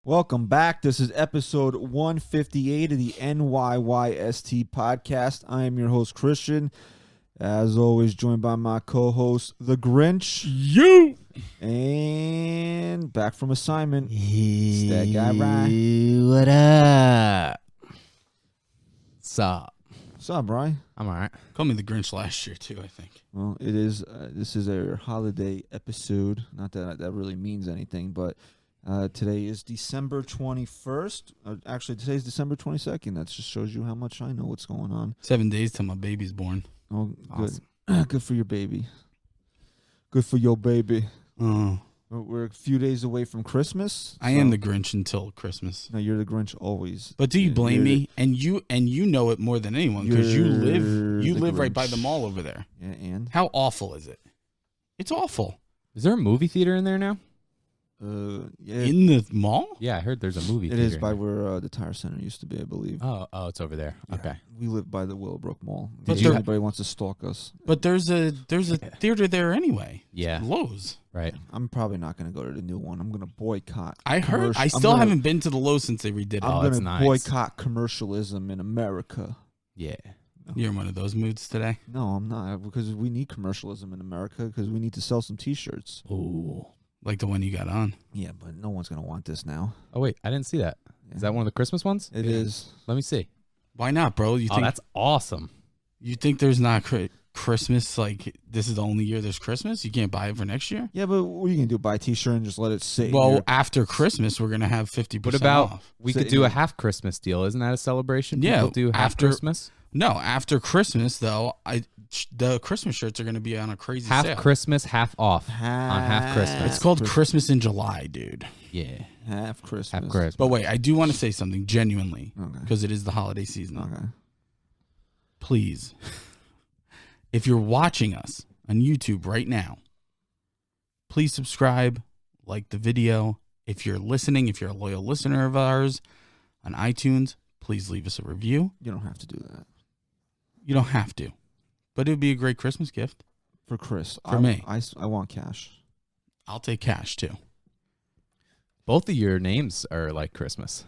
Welcome back. This is episode 158 of the NYYST podcast. I am your host, Christian. As always, joined by my co-host, the Grinch. You! And back from assignment, it's that guy, Brian. What up? Sup? What's up, Brian? I'm all right. Called me the Grinch last year, too, I think. Well, it is. This is a holiday episode. Not that that really means anything, but today is December 21st. Actually, today's December 22nd. That just shows you how much I know what's going on. 7 days till my baby's born. Oh, good. Awesome. Good for your baby. Good for your baby. Oh, We're a few days away from Christmas. I am the Grinch until Christmas. No, you're the Grinch always. But do you blame me? And you know it more than anyone because you live right by the mall over there. Yeah, and How awful is it? It's awful. Is there a movie theater in there now? yeah, In the mall? Yeah, I heard there's a movie it theater. is by in there. where the tire center used to be, I believe. Oh, it's over there. Yeah. Okay. We live by the Willowbrook Mall. But If anybody wants to stalk us, But there's a theater there anyway. Yeah. Lowe's. Right. I'm probably not going to go to the new one. I'm going to boycott. I heard. I I'm still gonna- haven't been to the Lowe's since they redid it. I'm Oh, going that's to nice. boycott commercialism in America. Yeah. You're in one of those moods today. No, I'm not, because we need commercialism in America because we need to sell some T-shirts. Ooh. Like the one you got on. Yeah, but no one's going to want this now. Oh wait, I didn't see that. Is that one of the Christmas ones? It is. Let me see. Why not, bro? You Oh, think that's awesome. you think there's not Christmas? Like this is the only year there's Christmas? You can't buy it for next year? Yeah, but what are you going to do? Buy a T-shirt and just let it sit? in Well, your- after Christmas, we're gonna have 50% What about off. we So, could do yeah. a half Christmas deal? Isn't that a celebration? Yeah, People do half after- Christmas. No, after Christmas though, the Christmas shirts are gonna be on a crazy Half sale. Christmas, half off. on half Christmas. It's called Christmas in July, dude. Yeah. half Christmas. Half Christmas. But wait, I do want to say something genuinely Okay. because it is the holiday season. Okay. Please, if you're watching us on YouTube right now, please subscribe, like the video. If you're listening, if you're a loyal listener of ours on iTunes, please leave us a review. You don't have to do that. You don't have to, but it would be a great Christmas gift. For Chris. For me. I want cash. I'll take cash too. Both of your names are like Christmas.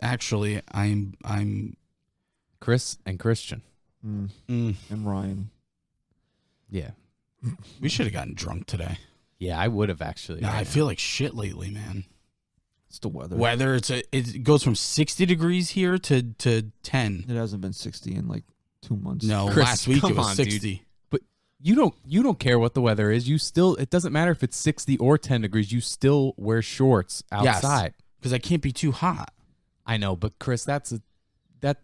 Actually, I'm Chris and Christian. And Ryan. Yeah. we should have gotten drunk today. Yeah, I would have actually. Nah, I feel like shit lately, man. It's the weather. Whether it goes from 60 degrees here to 10. It hasn't been 60 in like 2 months. No, Chris, last week it come was on, dude. 60. But you don't care what the weather is. You still, it doesn't matter if it's 60 or 10 degrees. You still wear shorts outside. Because I can't be too hot. I know, but Chris,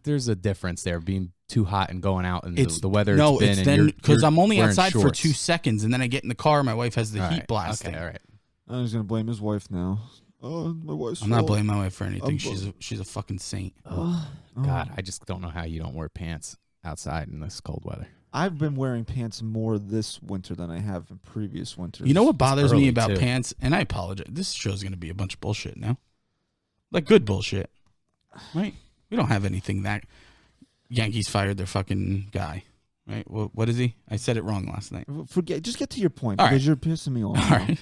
there's a difference there, being too hot and going out and the weather No, it's been. it's and then because I'm only wearing outside for shorts. 2 seconds and then I get in the car. My wife has the All heat right, blasting. Okay, all right. I'm just going to blame his wife now. Oh, my wife's I'm not fault. blaming my wife for anything. I'm She's a fucking saint. Oh, God, I just don't know how you don't wear pants outside in this cold weather. I've been wearing pants more this winter than I have in previous winters. You know what bothers early, me about too. pants? And I apologize. This show's going to be a bunch of bullshit now. Like good bullshit. Right? We don't have anything that Yankees fired their fucking guy. Right? What is he? I said it wrong last night. Forget. Just get to your point All because you're pissing me off. All right.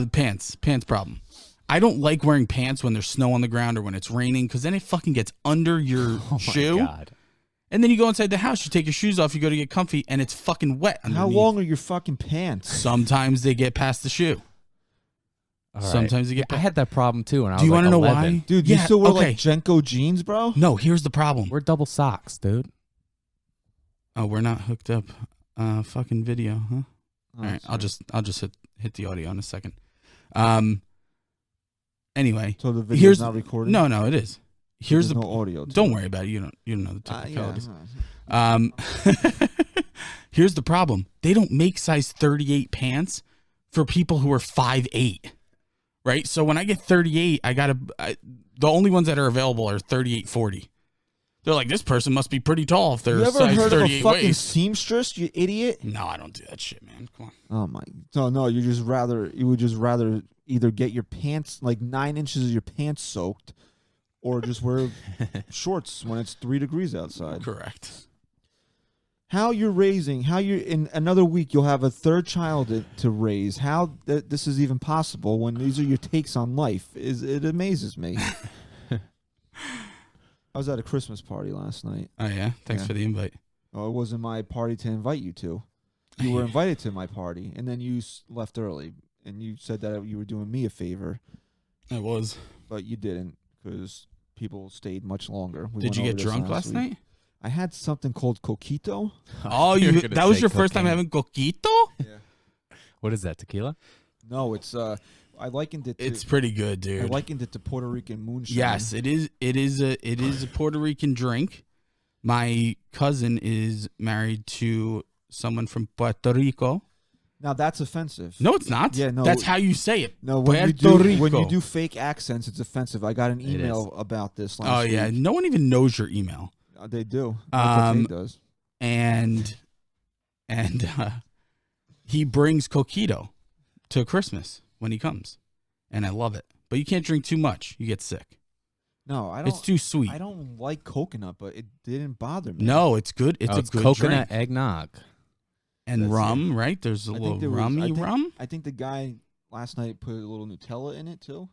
The pants problem. I don't like wearing pants when there's snow on the ground or when it's raining because then it fucking gets under your shoe. My God. And then you go inside the house, you take your shoes off, you go to get comfy, and it's fucking wet underneath. How long are your fucking pants? Sometimes they get past the shoe. All right. Sometimes you get I had that problem too. When I was Do you want to know 11. why? Dude, you Yeah, still wear okay. like Jenko jeans, bro? No, here's the problem. We're double socks, dude. Oh, we're not hooked up. Fucking video, huh? Oh, All right, sorry. I'll just hit the audio in a second. Anyway, So the video's here's not recording? no, it is. Here's There's the no audio. to don't it. worry about it. You don't know the Yeah. technicalities. Here's the problem. They don't make size 38 pants for people who are 5'8", right? So when I get 38, the only ones that are available are 38, 40. They're like, this person must be pretty tall if they're You ever size heard of a 38 fucking waist. seamstress, you idiot? No, I don't do that shit, man. Come on. Oh my! No, you would just rather either get your pants like 9 inches of your pants soaked, or just wear shorts when it's 3 degrees outside. Correct. how you're raising, how you're in another week you'll have a third child to raise. How this is even possible when these are your takes on life it amazes me. I was at a Christmas party last night. Oh yeah, thanks for the invite. Oh, it wasn't my party to invite you to. You were invited to my party, and then you left early, and you said that you were doing me a favor. I was, but you didn't because people stayed much longer. Did you get drunk last night? I had something called coquito. Oh, that was your first time having coquito? Yeah. What is that, tequila? No, it's I likened it to, it's pretty good, dude. I likened it to Puerto Rican moonshine. Yes, it is a Puerto Rican drink. My cousin is married to someone from Puerto Rico. Now that's offensive. No, it's not. Yeah, no. That's how you say it. No, when you do fake accents, it's offensive. I got an email about this last week. Oh yeah, no one even knows your email. They do. Michael K does. And he brings coquito to Christmas when he comes, and I love it. But you can't drink too much; you get sick. No, I don't. It's too sweet. I don't like coconut, but it didn't bother me. No, it's good. It's a good coconut drink. eggnog And That's rum, right? There's a little rum. I think the guy last night put a little Nutella in it too.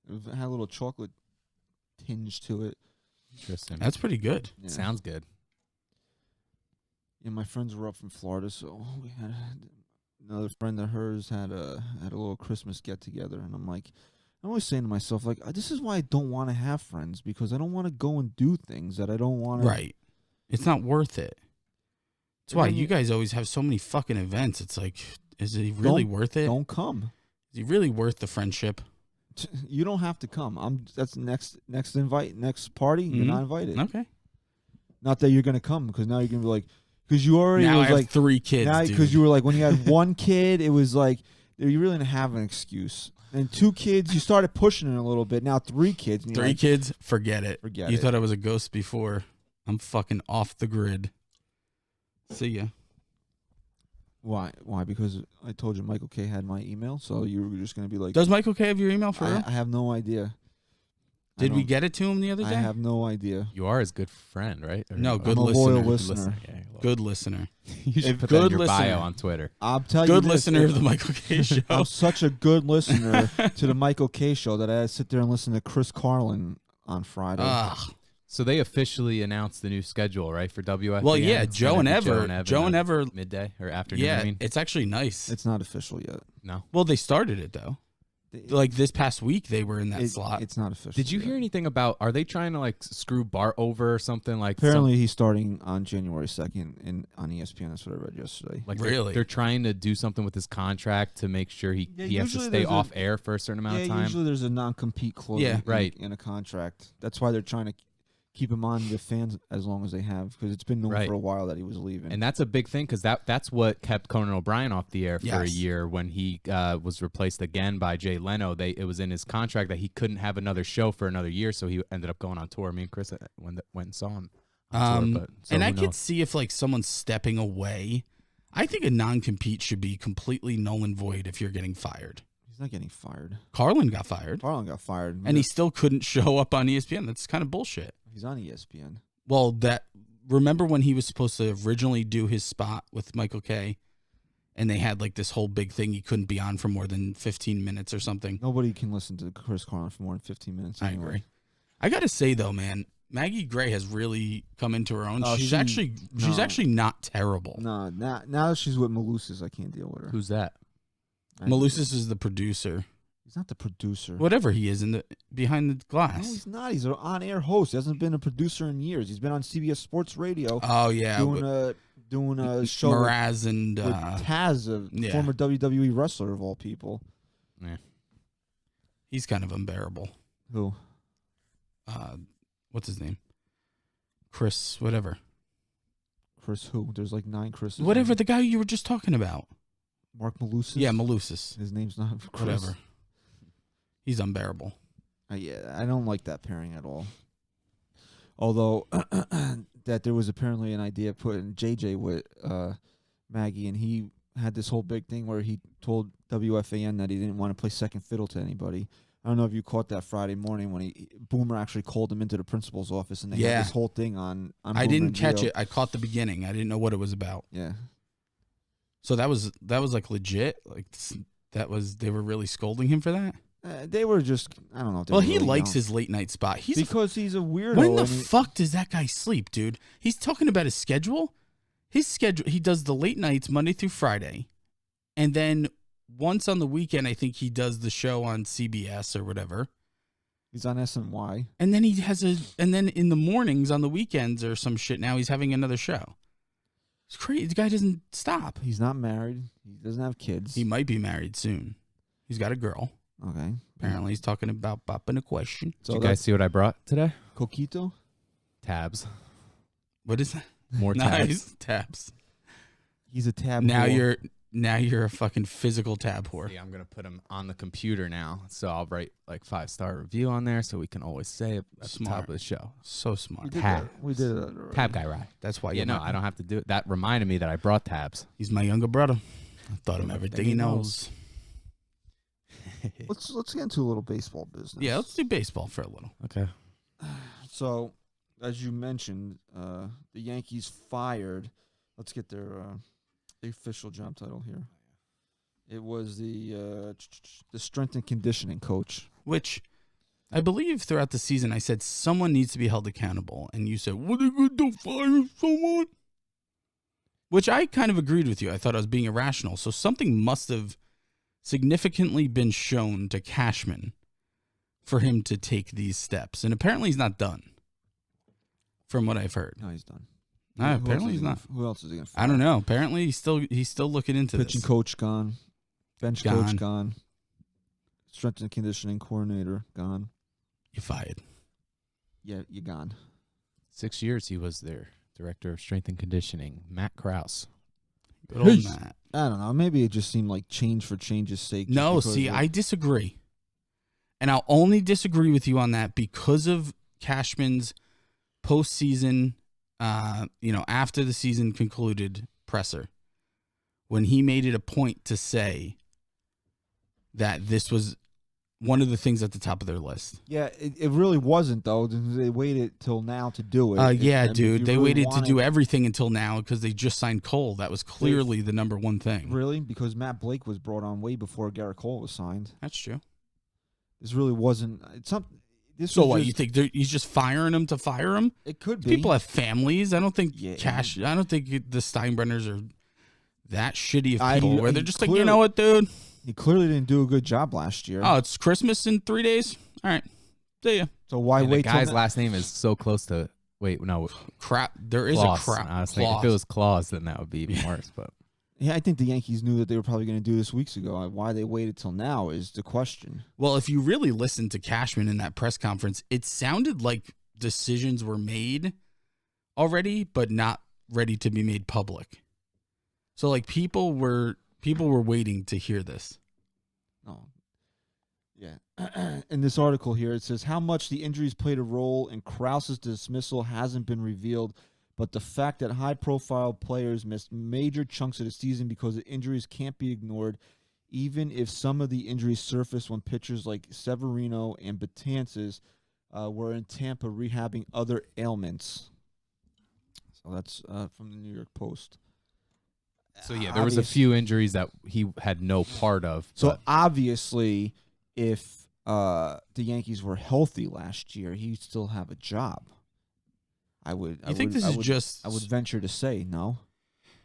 It had a little chocolate tinge to it. Interesting. That's pretty good. Yeah. Sounds good. Yeah, my friends were up from Florida, so we had another friend of hers had a little Christmas get together, and I'm always saying to myself, like, this is why I don't want to have friends, because I don't want to go and do things that I don't want to. Right. It's not worth it. That's why you guys always have so many fucking events. It's like, is it really worth it? Don't come. Is it really worth the friendship? You don't have to come. That's next party. You're not invited. Okay. Not that you're gonna come, because now you're gonna be like, because you already now was I have like 3 kids. Now because you were like, when you had 1 kid, it was like you really didn't have an excuse. And 2 kids, you started pushing it a little bit. Now 3 kids. 3 kids, forget it. You thought I was a ghost before. I'm fucking off the grid. See ya. Why? Because I told you Michael K had my email, so you were just gonna be like, does Michael K have your email for real? I have no idea. Did we get it to him the other day? I have no idea. You are his good friend, right? No, good I'm a listener. loyal listener. Yeah, good listener. You should put that in your bio on Twitter. I'll tell you good this, listener of the Michael K show. I'm such a good listener to the Michael K show that I had to sit there and listen to Chris Carlin on Friday. So they officially announced the new schedule, right, for WFAN? Well, yeah, Joe and Ever midday or afternoon. Yeah, I mean, it's actually nice. It's not official yet. No. Well, they started it though. Like this past week, they were in that slot. It's not official. Did you hear anything about? Are they trying to like screw Bart over or something? Like apparently he's starting on January 2nd on ESPN. That's what I read yesterday. Like really, they're trying to do something with his contract to make sure he has to stay off air for a certain amount of time. Usually there's a non-compete clause. In a contract. That's why they're trying to keep him on the fans as long as they have, because it's been known for a while that he was leaving. And that's a big thing, because that's what kept Conan O'Brien off the air for a year when he was replaced again by Jay Leno. It was in his contract that he couldn't have another show for another year, so he ended up going on tour. Me and Chris went and saw him on tour. And I could see if like someone's stepping away. I think a non-compete should be completely null and void if you're getting fired. He's not getting fired. Carlin got fired. And he still couldn't show up on ESPN. That's kind of bullshit. He's on ESPN. Well, remember when he was supposed to originally do his spot with Michael K, and they had like this whole big thing he couldn't be on for more than 15 minutes or something? Nobody can listen to Chris Carlin for more than 15 minutes anyway. I agree. I got to say though, man, Maggie Gray has really come into her own. She's actually not terrible. No, now she's with Malusis. I can't deal with her. Who's that? Malusis is the producer. He's not the producer. Whatever he is behind the glass. No, he's not. He's an on-air host. He hasn't been a producer in years. He's been on CBS Sports Radio. Oh yeah, doing a show. Mraz and with Taz, a former WWE wrestler of all people. Yeah, he's kind of unbearable. Who? What's his name? Chris, whatever. Chris who? There's like 9 Chris's. Whatever, the guy you were just talking about. Mark Malusis? Yeah, Malusis. His name's not Chris. Whatever. He's unbearable. Yeah, I don't like that pairing at all. Although, that there was apparently an idea put in JJ with Maggie, and he had this whole big thing where he told WFAN that he didn't want to play second fiddle to anybody. I don't know if you caught that Friday morning when Boomer actually called him into the principal's office, and they had this whole thing on I Boomer didn't and catch Gio. it. I caught the beginning. I didn't know what it was about. Yeah. So that was like legit. Like they were really scolding him for that. They were just, I don't know. If they Well, were he really likes young. his late night spot. Because he's a weirdo. When the fuck does that guy sleep, dude? He's talking about his schedule. His schedule. He does the late nights Monday through Friday, and then once on the weekend, I think he does the show on CBS or whatever. He's on SNY. And then and then in the mornings on the weekends or some shit. Now he's having another show. It's crazy. The guy doesn't stop. He's not married. He doesn't have kids. He might be married soon. He's got a girl. Okay. Apparently, he's talking about popping a question. Did you guys see what I brought today? Coquito? Tabs. What is that? More tabs. Nice tabs. He's a tab Now whore. you're a fucking physical tab whore. See, I'm gonna put them on the computer now, so I'll write like 5-star review on there, so we can always say it at the top of the show. So smart. We did it already. Tab guy, right? That's why Yeah, no, I don't have to do it. That reminded me that I brought tabs. He's my younger brother. I taught him everything he knows. Let's get into a little baseball business. Yeah, let's do baseball for a little. Okay. So, as you mentioned, the Yankees fired. Let's get their the official job title here. It was the strength and conditioning coach. Which I believe throughout the season I said someone needs to be held accountable, and you said, "What are you going to fire someone?" Which I kind of agreed with you. I thought I was being irrational. So something must have significantly been shown to Cashman for him to take these steps, and apparently he's not done. From what I've heard, No, he's done. no, Who apparently else is he's he not. gonna- Who else is he going to fire? I don't know. Apparently he's still looking into Pitching this. coach gone. Bench Gone. coach gone. Strength and conditioning coordinator gone. You're fired. Yeah, you're gone. 6 years he was their director of strength and conditioning, Matt Krause. Good old Peace. Matt. I don't know. Maybe it just seemed like change for change's sake. just No, because see, of- I disagree. And I'll only disagree with you on that because of Cashman's postseason, after the season concluded presser, when he made it a point to say that this was one of the things at the top of their list. Yeah, it really wasn't, though. They waited till now to do it. Yeah, I mean, if dude. you They really waited to wanted- do everything until now because they just signed Cole. That was clearly the number one thing. Really? Because Matt Blake was brought on way before Garrett Cole was signed. That's true. This really wasn't. It's something. This So was what? just- You think he's just firing him to fire him? It could be. People have families. I don't think Yeah. I don't think the Steinbrenners are that shitty of I- people where he they're just like, clearly- you know what, dude? He clearly didn't do a good job last year. Oh, it's Christmas in 3 days. All right, see ya. So why And the wait till guy's now? last name is so close to. Wait, no. Crap. There is Claus. a crap. I was thinking if it was Claus, then that would be even worse. But Yeah, I think the Yankees knew that they were probably going to do this weeks ago. Why they waited till now is the question. Well, if you really listened to Cashman in that press conference, it sounded like decisions were made already, but not ready to be made public. So like people were waiting to hear this. No. Yeah. In this article here, it says how much the injuries played a role in Krause's dismissal hasn't been revealed, but the fact that high-profile players missed major chunks of the season because of injuries can't be ignored, even if some of the injuries surfaced when pitchers like Severino and Betances were in Tampa rehabbing other ailments. So that's from the New York Post. so yeah, there was a few injuries that he had no part of. So but obviously, if the Yankees were healthy last year, he'd still have a job. I would. You think this is just? I would venture to say no.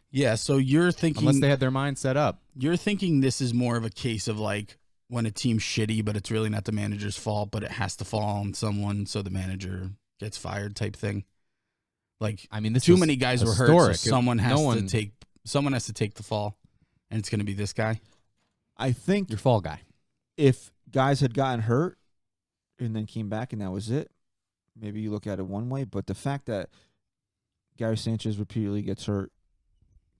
Yeah. So you're thinking unless they had their mind set up. you're thinking this is more of a case of like when a team's shitty, but it's really not the manager's fault, but it has to fall on someone, so the manager gets fired type thing. Like I mean, this too was many guys were hurt, historic. so someone has No to one- take the fall, and it's going to be this guy. I think your fall guy. if guys had gotten hurt and then came back and that was it, maybe you look at it one way. But the fact that Gary Sanchez repeatedly gets hurt,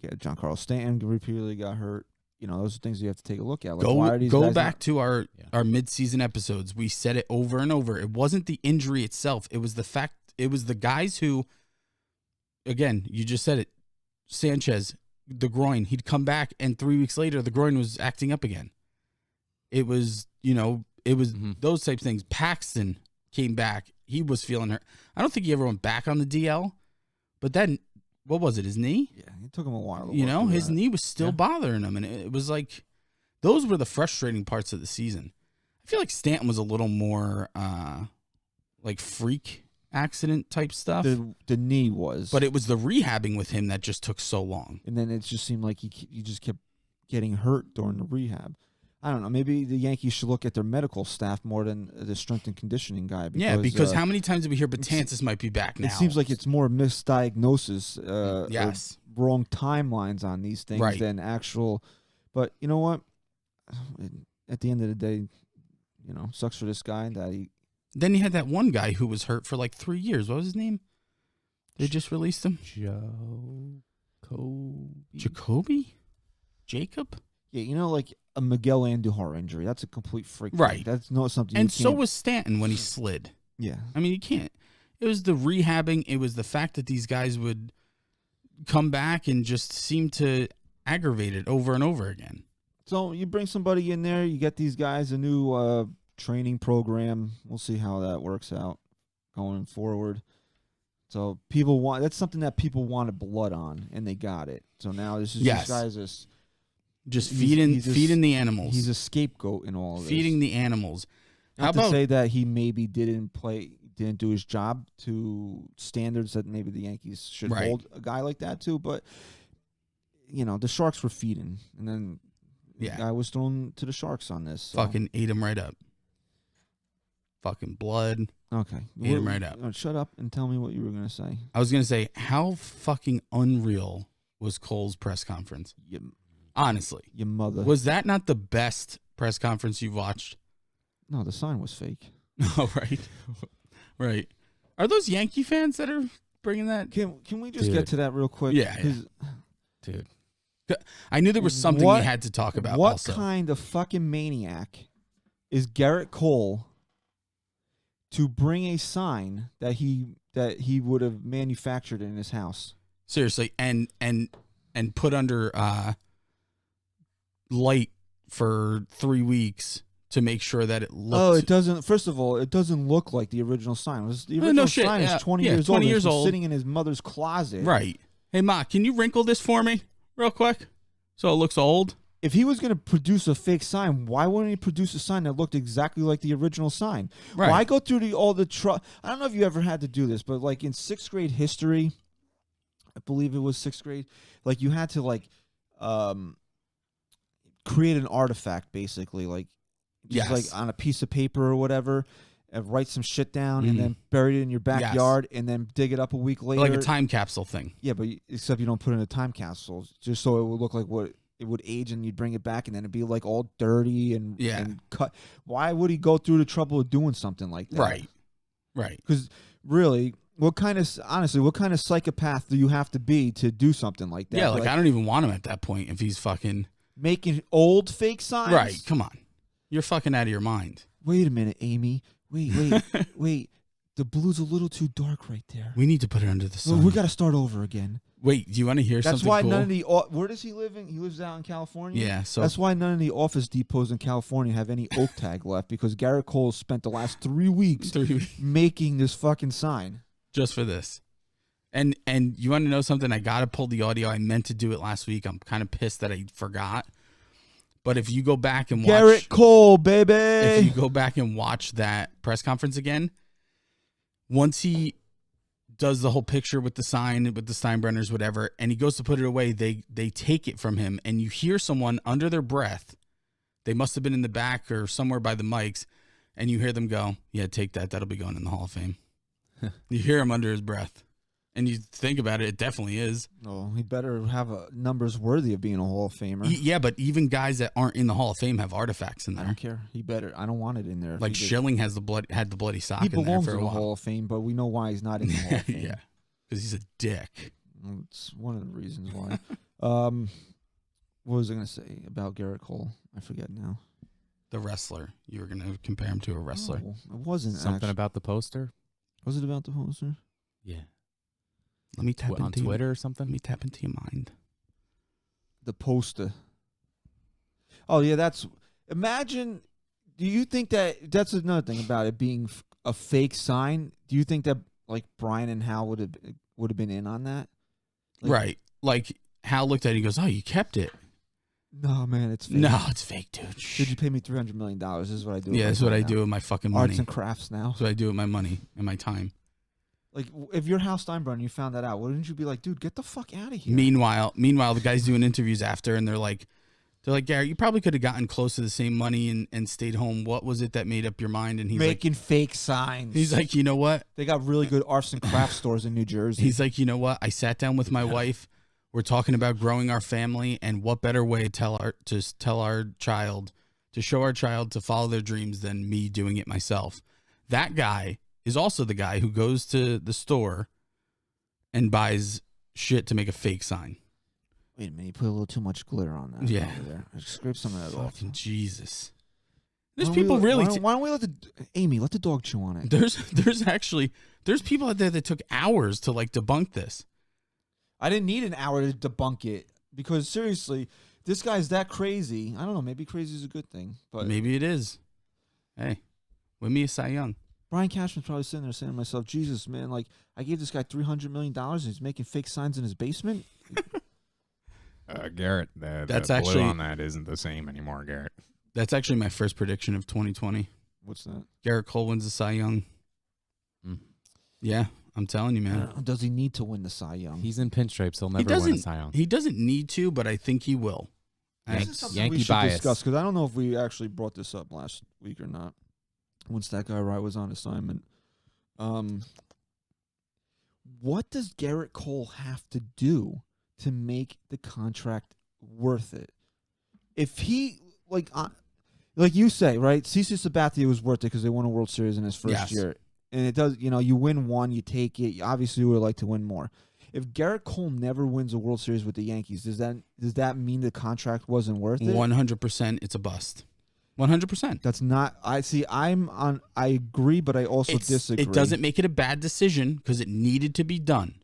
Giancarlo Stanton repeatedly got hurt, those are things you have to take a look at. Like, why are these Go guys back not- to our mid-season episodes. We said it over and over. It wasn't the injury itself. It was the fact. It was the guys who, again, you just said it. Sanchez, the groin. He'd come back, and 3 weeks later, the groin was acting up again. It was, It was those types of things. Paxton came back. He was feeling hurt. I don't think he ever went back on the DL, but then what was it? His knee? Yeah, it took him a while. His knee was still bothering him, and it was like those were the frustrating parts of the season. I feel like Stanton was a little more like freak accident type stuff. The knee was, but it was the rehabbing with him that just took so long. And then it just seemed like he just kept getting hurt during the rehab. I don't know. Maybe the Yankees should look at their medical staff more than the strength and conditioning guy. Because how many times did we hear Betances might be back now? It seems like it's more misdiagnosis, yes, wrong timelines on these things than actual. But you know what? At the end of the day, sucks for this guy that he. Then you had that one guy who was hurt for like 3 years. What was his name? They just released him. Jacob? Yeah, like a Miguel Andujar injury. That's a complete freak. Right. That's not something. And so was Stanton when he slid. Yeah. I mean, you can't. It was the rehabbing. It was the fact that these guys would come back and just seem to aggravate it over and over again. So you bring somebody in there, you get these guys a new training program. We'll see how that works out going forward. So that's something that people wanted blood on, and they got it. So now this guy's just feeding the animals. He's a scapegoat in all of this. Feeding the animals. Not to say that he maybe didn't do his job to standards that maybe the Yankees should hold a guy like that to, but the Sharks were feeding, and then the guy was thrown to the Sharks on this. So. Fucking ate him right up. Fucking blood. Okay. Ate him right up. Shut up and tell me what you were going to say. I was going to say, how fucking unreal was Cole's press conference? Honestly. Your mother. Was that not the best press conference you've watched? No, the sign was fake. Oh, right. Right. Are those Yankee fans that are bringing that? Can we just get to that real quick? Yeah. Dude. I knew there was something we had to talk about also. What kind of fucking maniac is Garrett Cole to bring a sign that he would have manufactured in his house? Seriously, and put under light for 3 weeks to make sure that it looked. Oh, it doesn't. First of all, it doesn't look like the original sign. The original sign is 20 years old. 20 years old, sitting in his mother's closet. Right. Hey, Ma, can you wrinkle this for me real quick so it looks old? If he was going to produce a fake sign, why wouldn't he produce a sign that looked exactly like the original sign? Right. Why go through I don't know if you ever had to do this, but like in 6th grade history, I believe it was 6th grade, like you had to create an artifact basically, like just like on a piece of paper or whatever, and write some shit down and then bury it in your backyard and then dig it up a week later. Like a time capsule thing. Yeah, but except you don't put it in a time capsule, just so it would look like what it would age, and you'd bring it back and then it'd be like all dirty and cut. Why would he go through the trouble of doing something like that? Right. Because really, what kind of psychopath do you have to be to do something like that? Yeah, like I don't even want him at that point if he's fucking making old fake signs. Right, come on. You're fucking out of your mind. Wait a minute, Amy. Wait. The blue's a little too dark right there. We need to put it under the sun. We got to start over again. Wait, do you want to hear something cool? That's why none of the... Where does he live? He lives out in California? Yeah, so... That's why none of the Office Depots in California have any oak tag left, because Garrett Cole spent the last 3 weeks making this fucking sign. Just for this. And you want to know something? I got to pull the audio. I meant to do it last week. I'm kind of pissed that I forgot. But if you go back and watch... Garrett Cole, baby! If you go back and watch that press conference again, once he does the whole picture with the sign, with the Steinbrenners, whatever, and he goes to put it away, they take it from him, and you hear someone under their breath, they must have been in the back or somewhere by the mics, and you hear them go, yeah, take that. That'll be going in the Hall of Fame. You hear him under his breath. And you think about it, it definitely is. Oh, he better have numbers worthy of being a Hall of Famer. Yeah, but even guys that aren't in the Hall of Fame have artifacts in there. I don't care. He better. I don't want it in there. Like Schilling had the bloody sock in there for a while. He belongs in the Hall of Fame, but we know why he's not in the Hall of Fame. Yeah, because he's a dick. It's one of the reasons why. What was I going to say about Garrett Cole? I forget now. The wrestler. You were going to compare him to a wrestler. No, it wasn't. Something about the poster? Was it about the poster? Yeah. Let me tap on Twitter or something. Let me tap into your mind. The poster. Oh yeah, imagine Do you think that's another thing about it being a fake sign? Do you think that like Brian and Hal would have been in on that? Like, Right. Like Hal looked at it and goes, "Oh, you kept it." No, man, it's fake. No, it's fake, dude. Should you pay me $300 million? This is what I do. Yeah, that's what I do with my fucking money. Arts and crafts now. That's what I do with my money and my time. Like, if you're Hal Steinbrenner and you found that out, wouldn't you be like, dude, get the fuck out of here? Meanwhile, the guys doing interviews after, and they're like, Garrett, you probably could have gotten close to the same money and stayed home. What was it that made up your mind? And he's making fake signs. He's like, you know what? They got really good arts and crafts stores in New Jersey. He's like, you know what? I sat down with my wife. We're talking about growing our family, and what better way to show our child to follow their dreams than me doing it myself. That guy is also the guy who goes to the store and buys shit to make a fake sign. Wait a minute, you put a little too much glitter on that. Yeah. Over there. Scrape some of that off. Fucking Jesus. There's Why people don't we, really. Why don't we let Amy let the dog chew on it? There's people out there that took hours to like debunk this. I didn't need an hour to debunk it because seriously, this guy's that crazy. I don't know. Maybe crazy is a good thing, but Maybe it is. Hey, win me a Cy Young. Brian Cashman's probably sitting there saying to myself, Jesus, man, like I gave this guy $300 million and he's making fake signs in his basement. Garrett, the That's blue actually- on that isn't the same anymore, Garrett. That's actually my first prediction of 2020. What's that? Garrett Cole wins the Cy Young. Mm. Yeah, I'm telling you, man. Does he need to win the Cy Young? He's in pinstripes. He'll He never win a doesn't. Cy Young. He doesn't need to, but I think he will. This is something Yankee we should bias. discuss because I don't know if we actually brought this up last week or not. Once that guy Wright was on assignment, what does Garrett Cole have to do to make the contract worth it? If he like you say, right? CC Sabathia was worth it because they won a World Series in his first year, and it does. You know, you win one, you take it. Obviously, you would like to win more. If Garrett Cole never wins a World Series with the Yankees, does that mean the contract wasn't worth it? 100%, it's a bust. 100%. That's not. I see. I agree, but I also disagree. It doesn't make it a bad decision because it needed to be done,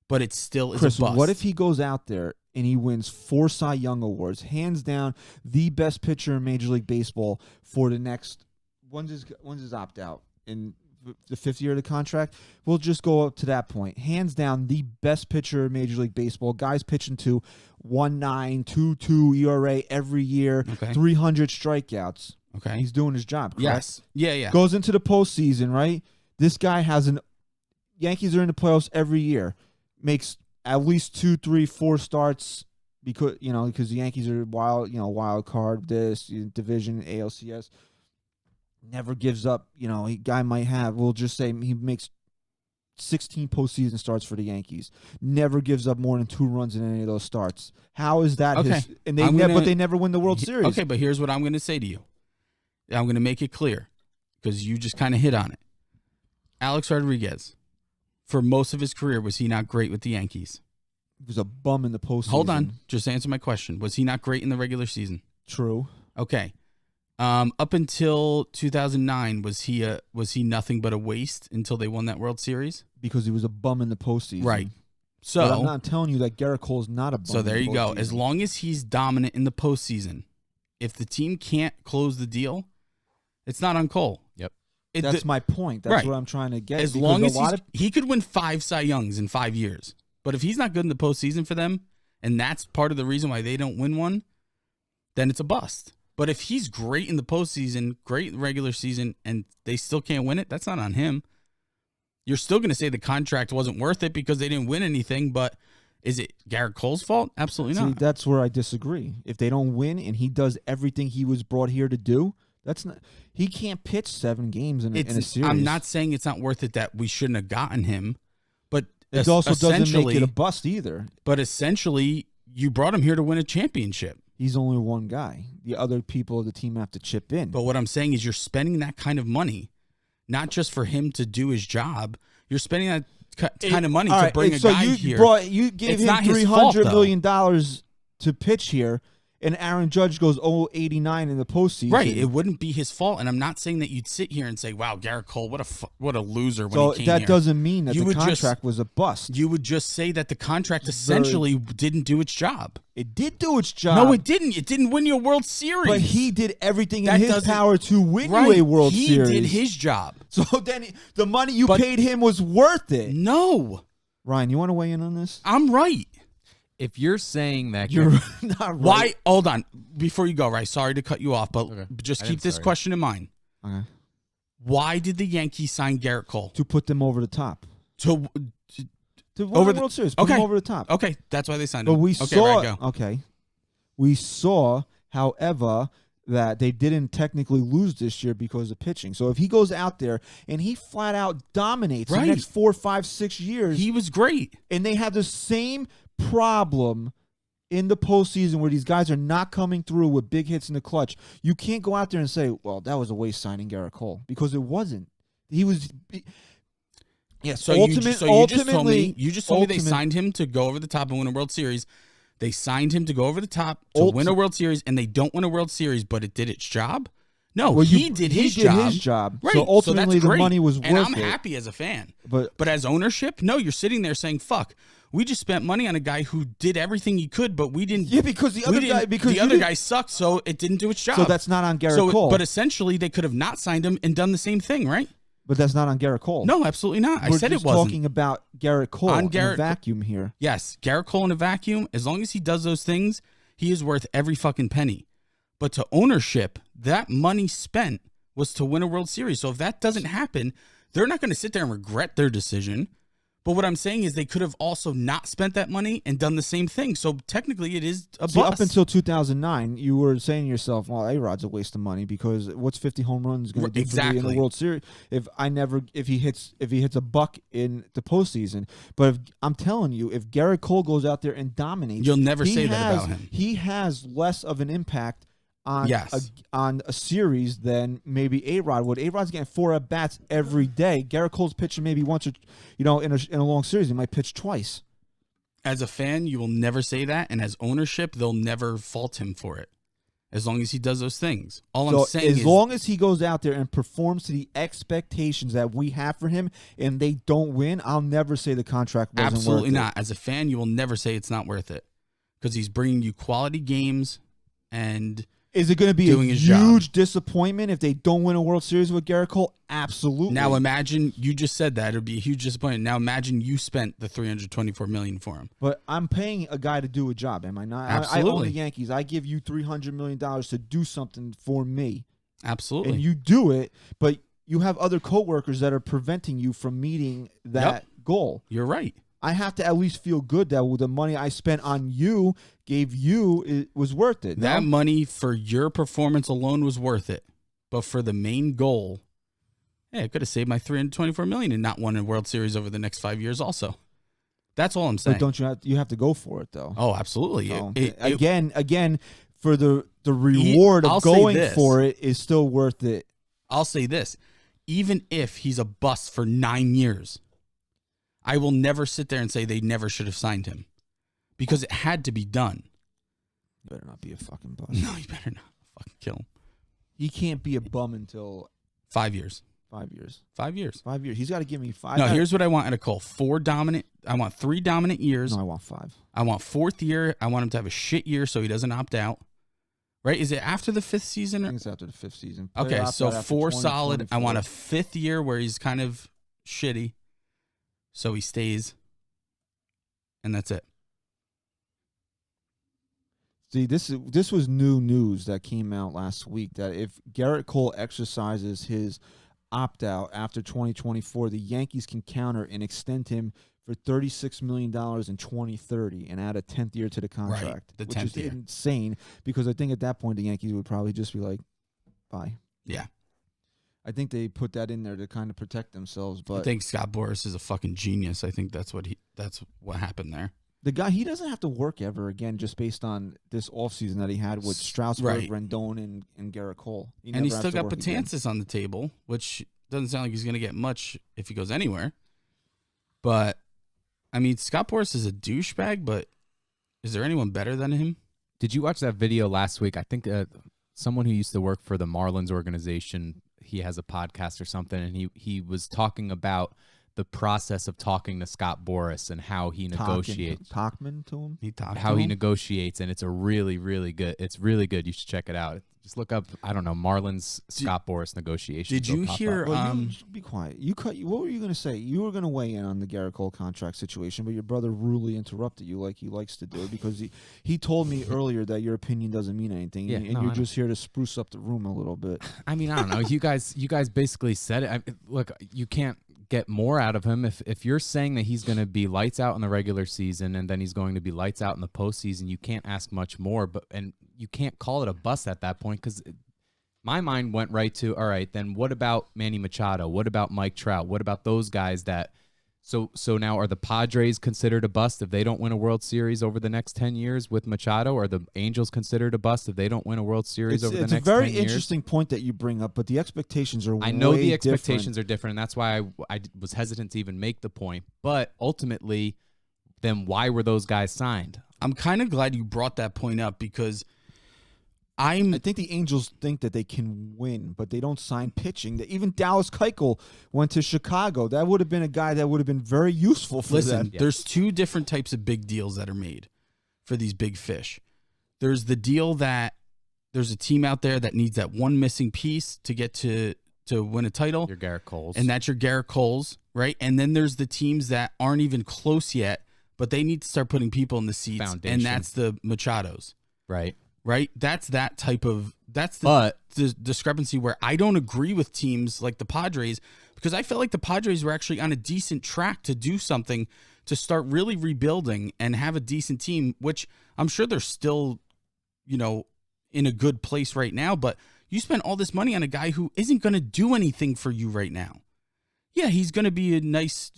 but it still is Chris, a bust. what if he goes out there and he wins 4 Cy Young awards, hands down the best pitcher in Major League Baseball for the next? When's his opt out in the 5th year of the contract? We'll just go up to that point. Hands down, the best pitcher in Major League Baseball. Guys pitching to 1.9, 2.2 ERA every year, Okay. 300 strikeouts. Okay. He's doing his job, correct? Yes. Yeah. Goes into the postseason, right? This guy has Yankees are in the playoffs every year. Makes at least 2, 3, 4 starts because the Yankees are wild card, this division, ALCS. Never gives up. Guy might have. We'll just say he makes 16 postseason starts for the Yankees. Never gives up more than 2 runs in any of those starts. How is that? Okay. But they never win the World Series. Okay, but here's what I'm going to say to you. I'm going to make it clear because you just kind of hit on it. Alex Rodriguez, for most of his career, was he not great with the Yankees? He was a bum in the postseason. Hold on. Just answer my question. Was he not great in the regular season? True. Okay. Up until 2009, was he nothing but a waste until they won that World Series? Because he was a bum in the postseason. Right. So but I'm not telling you that Garrett Cole is not a bum. So there in the you go. postseason. As long as he's dominant in the postseason, if the team can't close the deal, it's not on Cole. Yep. That's my point. That's right. what I'm trying to get. As long as he could win 5 Cy Youngs in 5 years, but if he's not good in the postseason for them, and that's part of the reason why they don't win one, then it's a bust. But if he's great in the postseason, great in the regular season, and they still can't win it, that's not on him. You're still going to say the contract wasn't worth it because they didn't win anything, but is it Garrett Cole's fault? Absolutely not. That's where I disagree. If they don't win and he does everything he was brought here to do, that's not. He can't pitch 7 games in a series. I'm not saying it's not worth it that we shouldn't have gotten him, but it also doesn't make it a bust either. But essentially, you brought him here to win a championship. He's only one guy. The other people of the team have to chip in. But what I'm saying is you're spending that kind of money, not just for him to do his job. You're spending that kind of money to bring a guy here. You gave him $300 million to pitch here, and Aaron Judge goes 0-89 in the postseason. Right, it wouldn't be his fault, and I'm not saying that you'd sit here and say, "Wow, Garrett Cole, what a loser when So he came that here." doesn't mean that the contract was a bust. You would just say that the contract essentially didn't do its job. It did do its job. No, it didn't. It didn't win you a World Series. But he did everything in his power to win you a World Series. He did his job. So then the money you paid him was worth it. No. Ryan, you want to weigh in on this? I'm right. If you're saying that You're not right. Why? Hold on. Before you go, right? Sorry to cut you off, but just keep this question in mind. Okay. Why did the Yankees sign Garrett Cole? To put them over the top. To win the World Series. Put Okay. them over the top. Okay, that's why they signed him. But we okay, saw. right, go. Okay. We saw, however, that they didn't technically lose this year because of pitching. So if he goes out there and he flat out dominates the next 4, 5, 6 years, he was great. And they have the same problem in the postseason where these guys are not coming through with big hits in the clutch. You can't go out there and say, "Well, that was a waste signing Garrett Cole," because it wasn't. He was. Yeah. So you just told me they signed him to go over the top and win a World Series. They signed him to go over the top to win a World Series, and they don't win a World Series, but it did its job? No, well, he did his job. Right. So ultimately, the money was worth it. And I'm happy as a fan. But as ownership, no, you're sitting there saying, "Fuck, we just spent money on a guy who did everything he could, but we didn't." Yeah, because the other guy sucked, so it didn't do its job. So that's not on Garrett Cole. But essentially, they could have not signed him and done the same thing, right? But that's not on Garrett Cole. No, absolutely not. I said it wasn't. We're talking about Garrett Cole in a vacuum here. Yes, Garrett Cole in a vacuum. As long as he does those things, he is worth every fucking penny. But to ownership, that money spent was to win a World Series. So if that doesn't happen, they're not going to sit there and regret their decision. But what I'm saying is they could have also not spent that money and done the same thing. So technically it is a bust. Up until 2009, you were saying to yourself, well, A-Rod's a waste of money because what's 50 home runs going to do for me in the World Series if he hits a buck in the postseason. But I'm telling you, if Garrett Cole goes out there and dominates, you'll never say that about him. He has less of an impact on a series than maybe A-Rod would. A-Rod's getting 4 at-bats every day. Garrett Cole's pitching maybe once or, in a long series, he might pitch twice. As a fan, you will never say that, and as ownership, they'll never fault him for it, as long as he does those things. I'm saying as long as he goes out there and performs to the expectations that we have for him and they don't win, I'll never say the contract wasn't worth it. Absolutely not. As a fan, you will never say it's not worth it because he's bringing you quality games and... Is it going to be a huge disappointment if they don't win a World Series with Garrett Cole? Absolutely. Now imagine, you just said that. It would be a huge disappointment. Now imagine you spent the $324 million for him. But I'm paying a guy to do a job, am I not? Absolutely. I own the Yankees. I give you $300 million to do something for me. Absolutely. And you do it, but you have other coworkers that are preventing you from meeting that goal. You're right. I have to at least feel good that the money I spent on you, gave you, it was worth it. That money for your performance alone was worth it. But for the main goal, I could have saved my $324 million and not won a World Series over the next 5 years also. That's all I'm saying. But don't you have to go for it, though. Oh, absolutely. So, again, for the reward of going for it is still worth it. I'll say this. Even if he's a bust for 9 years, I will never sit there and say they never should have signed him because it had to be done. You better not be a fucking bust. No, you better not fucking kill him. He can't be a bum until 5 years. 5 years. 5 years. 5 years. He's got to give me 5. No, here's what I want out of Cole. I want 3 dominant years. No, I want 5. I want 4th year. I want him to have a shit year so he doesn't opt out. Right? Is it after the 5th season? I think it's after the 5th season. Okay, so 4 solid. I want a 5th year where he's kind of shitty. So he stays, and that's it. See, this was new news that came out last week that if Garrett Cole exercises his opt-out after 2024, the Yankees can counter and extend him for $36 million in 2030 and add a 10th year to the contract, right, which is insane because I think at that point the Yankees would probably just be like, bye. Yeah. I think they put that in there to kind of protect themselves. But I think Scott Boras is a fucking genius. I think that's what happened there. The guy, he doesn't have to work ever again just based on this offseason that he had with Strasburg, Rendon, and Garrett Cole. And he's still got Betances on the table, which doesn't sound like he's going to get much if he goes anywhere. But, I mean, Scott Boras is a douchebag, but is there anyone better than him? Did you watch that video last week? I think someone who used to work for the Marlins organization, he has a podcast or something, and he was talking about the process of talking to Scott Boras and how he negotiates. Talkman to him? He negotiates, and it's a really, really good. It's really good. You should check it out. Just look up, I don't know, Marlins Scott Boras negotiations. Did you hear? Be quiet. What were you going to say? You were going to weigh in on the Garrett Cole contract situation, but your brother rudely interrupted you like he likes to do because he told me earlier that your opinion doesn't mean anything, and you're just here to spruce up the room a little bit. I mean, I don't know. You guys basically said it. Look, you can't get more out of him if you're saying that he's going to be lights out in the regular season and then he's going to be lights out in the postseason. You can't ask much more, and you can't call it a bust at that point because my mind went right to, all right, then what about Manny Machado? What about Mike Trout? What about those guys that so now are the Padres considered a bust if they don't win a World Series over the next 10 years with Machado? Or the Angels considered a bust if they don't win a World Series over the next 10 years? It's a very interesting point that you bring up, but the expectations are I know the expectations are different, and that's why I was hesitant to even make the point. But ultimately, then why were those guys signed? I'm kind of glad you brought that point up because I think the Angels think that they can win, but they don't sign pitching. Even Dallas Keuchel went to Chicago. That would have been a guy that would have been very useful for them. There's two different types of big deals that are made for these big fish. There's the deal that there's a team out there that needs that one missing piece to get to win a title. Your Garrett Coles. And that's your Garrett Coles, right? And then there's the teams that aren't even close yet, but they need to start putting people in the seats. Foundation. And that's the Machados. Right. That's the discrepancy where I don't agree with teams like the Padres because I felt like the Padres were actually on a decent track to do something to start really rebuilding and have a decent team, which I'm sure they're still, in a good place right now. But you spend all this money on a guy who isn't going to do anything for you right now. Yeah, he's going to be a nice,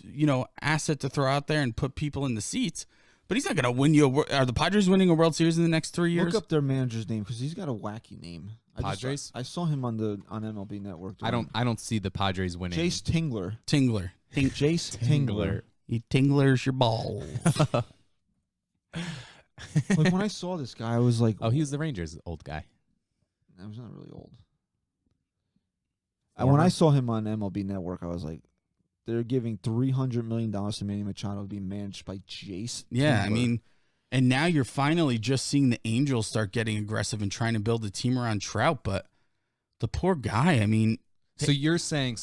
asset to throw out there and put people in the seats. But he's not going to win you. Are the Padres winning a World Series in the next 3 years? Look up their manager's name because he's got a wacky name. Padres? I saw him on MLB Network. I don't see the Padres winning. Jace Tingler. Jace Tingler. He tinglers your balls. Like when I saw this guy, I was like, oh, he was the Rangers old guy. I was not really old. When I saw him on MLB Network, I was like, they're giving $300 million to Manny Machado to be managed by Jace. Yeah, Tingler. I mean, and now you're finally just seeing the Angels start getting aggressive and trying to build a team around Trout, but the poor guy, I mean. So you're saying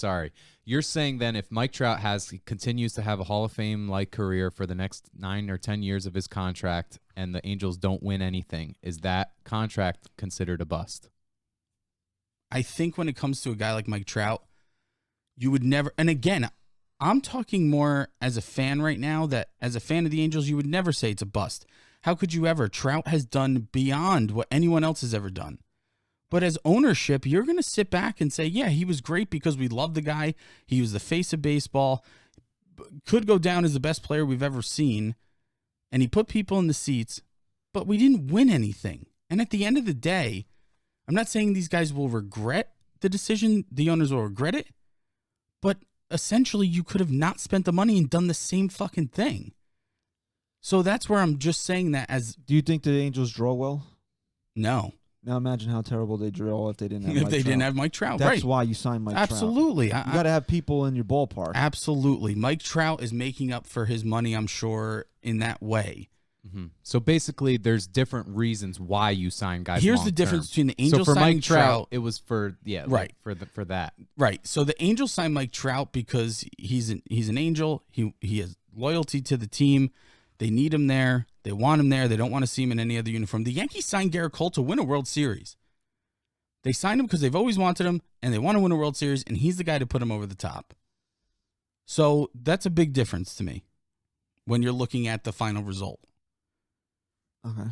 then if Mike Trout continues to have a Hall of Fame-like career for the next 9 or 10 years of his contract and the Angels don't win anything, is that contract considered a bust? I think when it comes to a guy like Mike Trout, you would never, and again, I'm talking more as a fan right now that as a fan of the Angels, you would never say it's a bust. How could you ever? Trout has done beyond what anyone else has ever done. But as ownership, you're going to sit back and say, yeah, he was great because we love the guy. He was the face of baseball. Could go down as the best player we've ever seen. And he put people in the seats, but we didn't win anything. And at the end of the day, I'm not saying these guys will regret the decision. The owners will regret it. But essentially, you could have not spent the money and done the same fucking thing. So that's where I'm just saying that as... Do you think the Angels draw well? No. Now imagine how terrible they draw if they didn't have Mike Trout. didn't have Mike Trout, That's right. why you signed Mike Trout. Absolutely. You got to have people in your ballpark. Absolutely. Mike Trout is making up for his money, I'm sure, in that way. Mm-hmm. So basically, there's different reasons why you sign guys. Here's the difference between the Angels so for signing Mike Trout, it was for right for that. Right. So the Angels signed Mike Trout because he's an Angel. He has loyalty to the team. They need him there. They want him there. They don't want to see him in any other uniform. The Yankees signed Garrett Cole to win a World Series. They signed him because they've always wanted him, and they want to win a World Series, and he's the guy to put him over the top. So that's a big difference to me when you're looking at the final result. Okay.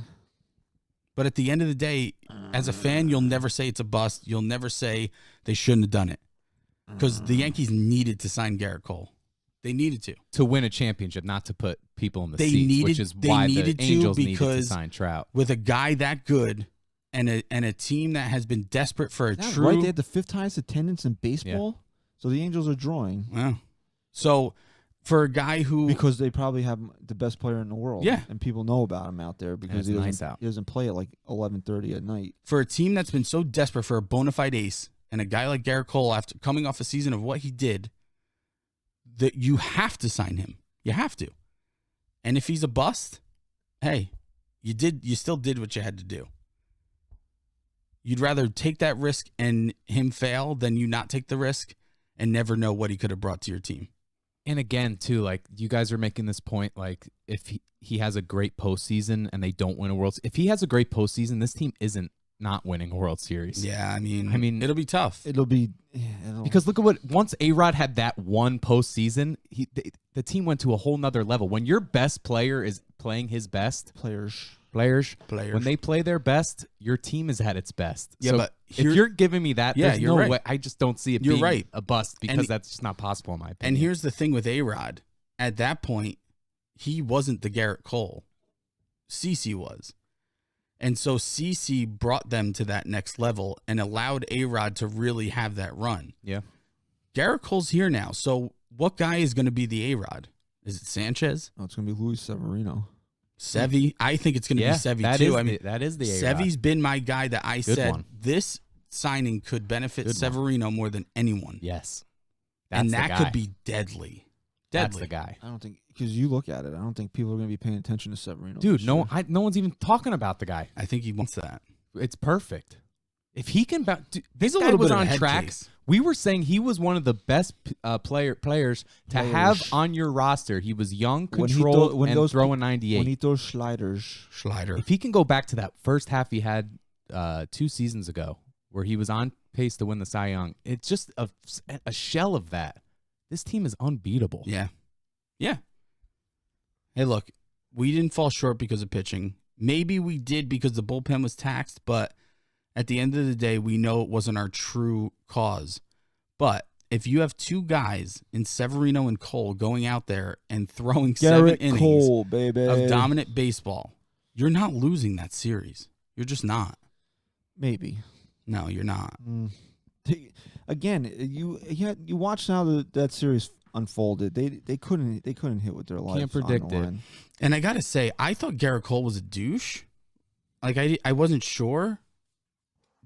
But at the end of the day, as a fan, you'll never say it's a bust. You'll never say they shouldn't have done it. Because the Yankees needed to sign Garrett Cole. They needed to win a championship, not to put people in the seats, which is why the Angels needed to sign Trout. With a guy that good and a team that has been desperate for a true... Right, they had the 5th highest attendance in baseball, so the Angels are drawing. Wow. So for a guy who because they probably have the best player in the world. Yeah. And people know about him out there because it's nice out. he doesn't play at like 11:30 at night. for a team that's been so desperate for a bona fide ace and a guy like Garrett Cole after coming off a season of what he did, that you have to sign him. You have to. And if he's a bust, hey, you still did what you had to do. You'd rather take that risk and him fail than you not take the risk and never know what he could have brought to your team. And again, too, like you guys are making this point, like if he has a great postseason and they don't win a World Series, if he has a great postseason, this team isn't not winning a World Series. Yeah, I mean, it'll be tough. It'll be because look at what once A-Rod had that one postseason, the team went to a whole nother level. When your best player is playing his best, players. When they play their best, your team is at its best. Yeah, so but if you're giving me that, there's no right. way. I just don't see it You're being right. a bust because that's just not possible in my opinion. And here's the thing with A-Rod. At that point, he wasn't the Garrett Cole. CeCe was. And so CeCe brought them to that next level and allowed A-Rod to really have that run. Yeah. Garrett Cole's here now. So what guy is going to be the A-Rod? Is it Sanchez? Oh, it's going to be Luis Severino. Sevy? I think it's going to be Sevy too. That is the A-Rod. Sevy's been my guy that I Good said one. this signing could benefit Good Severino more than anyone. Yes. And That's the that guy. could be deadly. That's the guy. I don't think, because you look at it, I don't think people are going to be paying attention to Severino. Dude, no one's even talking about the guy. I think he wants that. It's perfect. If he can this a guy little was bit of a on head track. case. We were saying he was one of the best players to have on your roster. He was young, controlled, and throwing 98. When he throws sliders. If he can go back to that first half he had 2 seasons ago where he was on pace to win the Cy Young, it's just a shell of that. This team is unbeatable. Yeah. Yeah. Hey, look, we didn't fall short because of pitching. Maybe we did because the bullpen was taxed, but at the end of the day, we know it wasn't our true cause. But if you have 2 guys in Severino and Cole going out there and throwing 7 innings Cole, baby. of dominant baseball, you're not losing that series. You're just not. Maybe. No, you're not. Again, you watch how that series unfolded. They couldn't hit with their life. Can't predict on the it. line. And I got to say, I thought Garrett Cole was a douche. Like, I wasn't sure,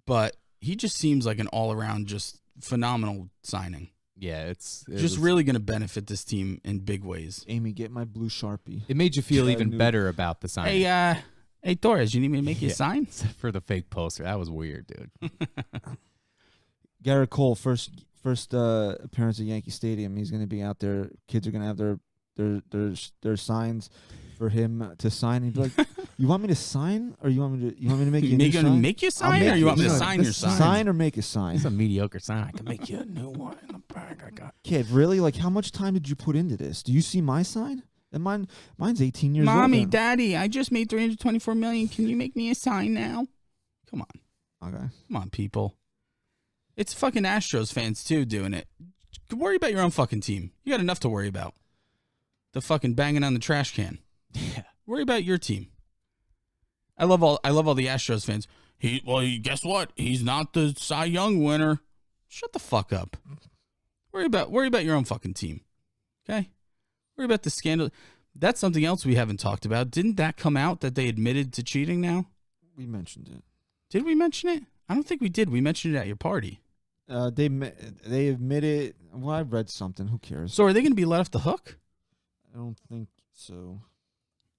but he just seems like an all-around just phenomenal signing. Yeah, it Just was really going to benefit this team in big ways. Amy, get my blue Sharpie. It made you feel I even knew. better about the signing. Hey, Torres, you need me to make you a sign? Except for the fake poster. That was weird, dude. Garrett Cole, first appearance at Yankee Stadium. He's going to be out there. Kids are going to have their signs for him to sign. And he'd be like, "You want me to sign, or you want me to make you a new sign? Make you a sign, or you want me to sign your sign? Sign or make a sign? It's a mediocre sign. I can make you a new one in the bag I got. Kid, really? Like, how much time did you put into this? Do you see my sign? And mine's 18 years old. Mommy, now. Daddy, I just made $324 million. Can you make me a sign now? Come on. Okay. Come on, people. It's fucking Astros fans, too, doing it. Worry about your own fucking team. You got enough to worry about. The fucking banging on the trash can. Yeah. Worry about your team. I love all the Astros fans. Guess what? He's not the Cy Young winner. Shut the fuck up. Worry about your own fucking team. Okay? Worry about the scandal. That's something else we haven't talked about. Didn't that come out that they admitted to cheating now? We mentioned it. Did we mention it? I don't think we did. We mentioned it at your party. They admitted. Well, I read something. Who cares? So are they going to be let off the hook? I don't think so.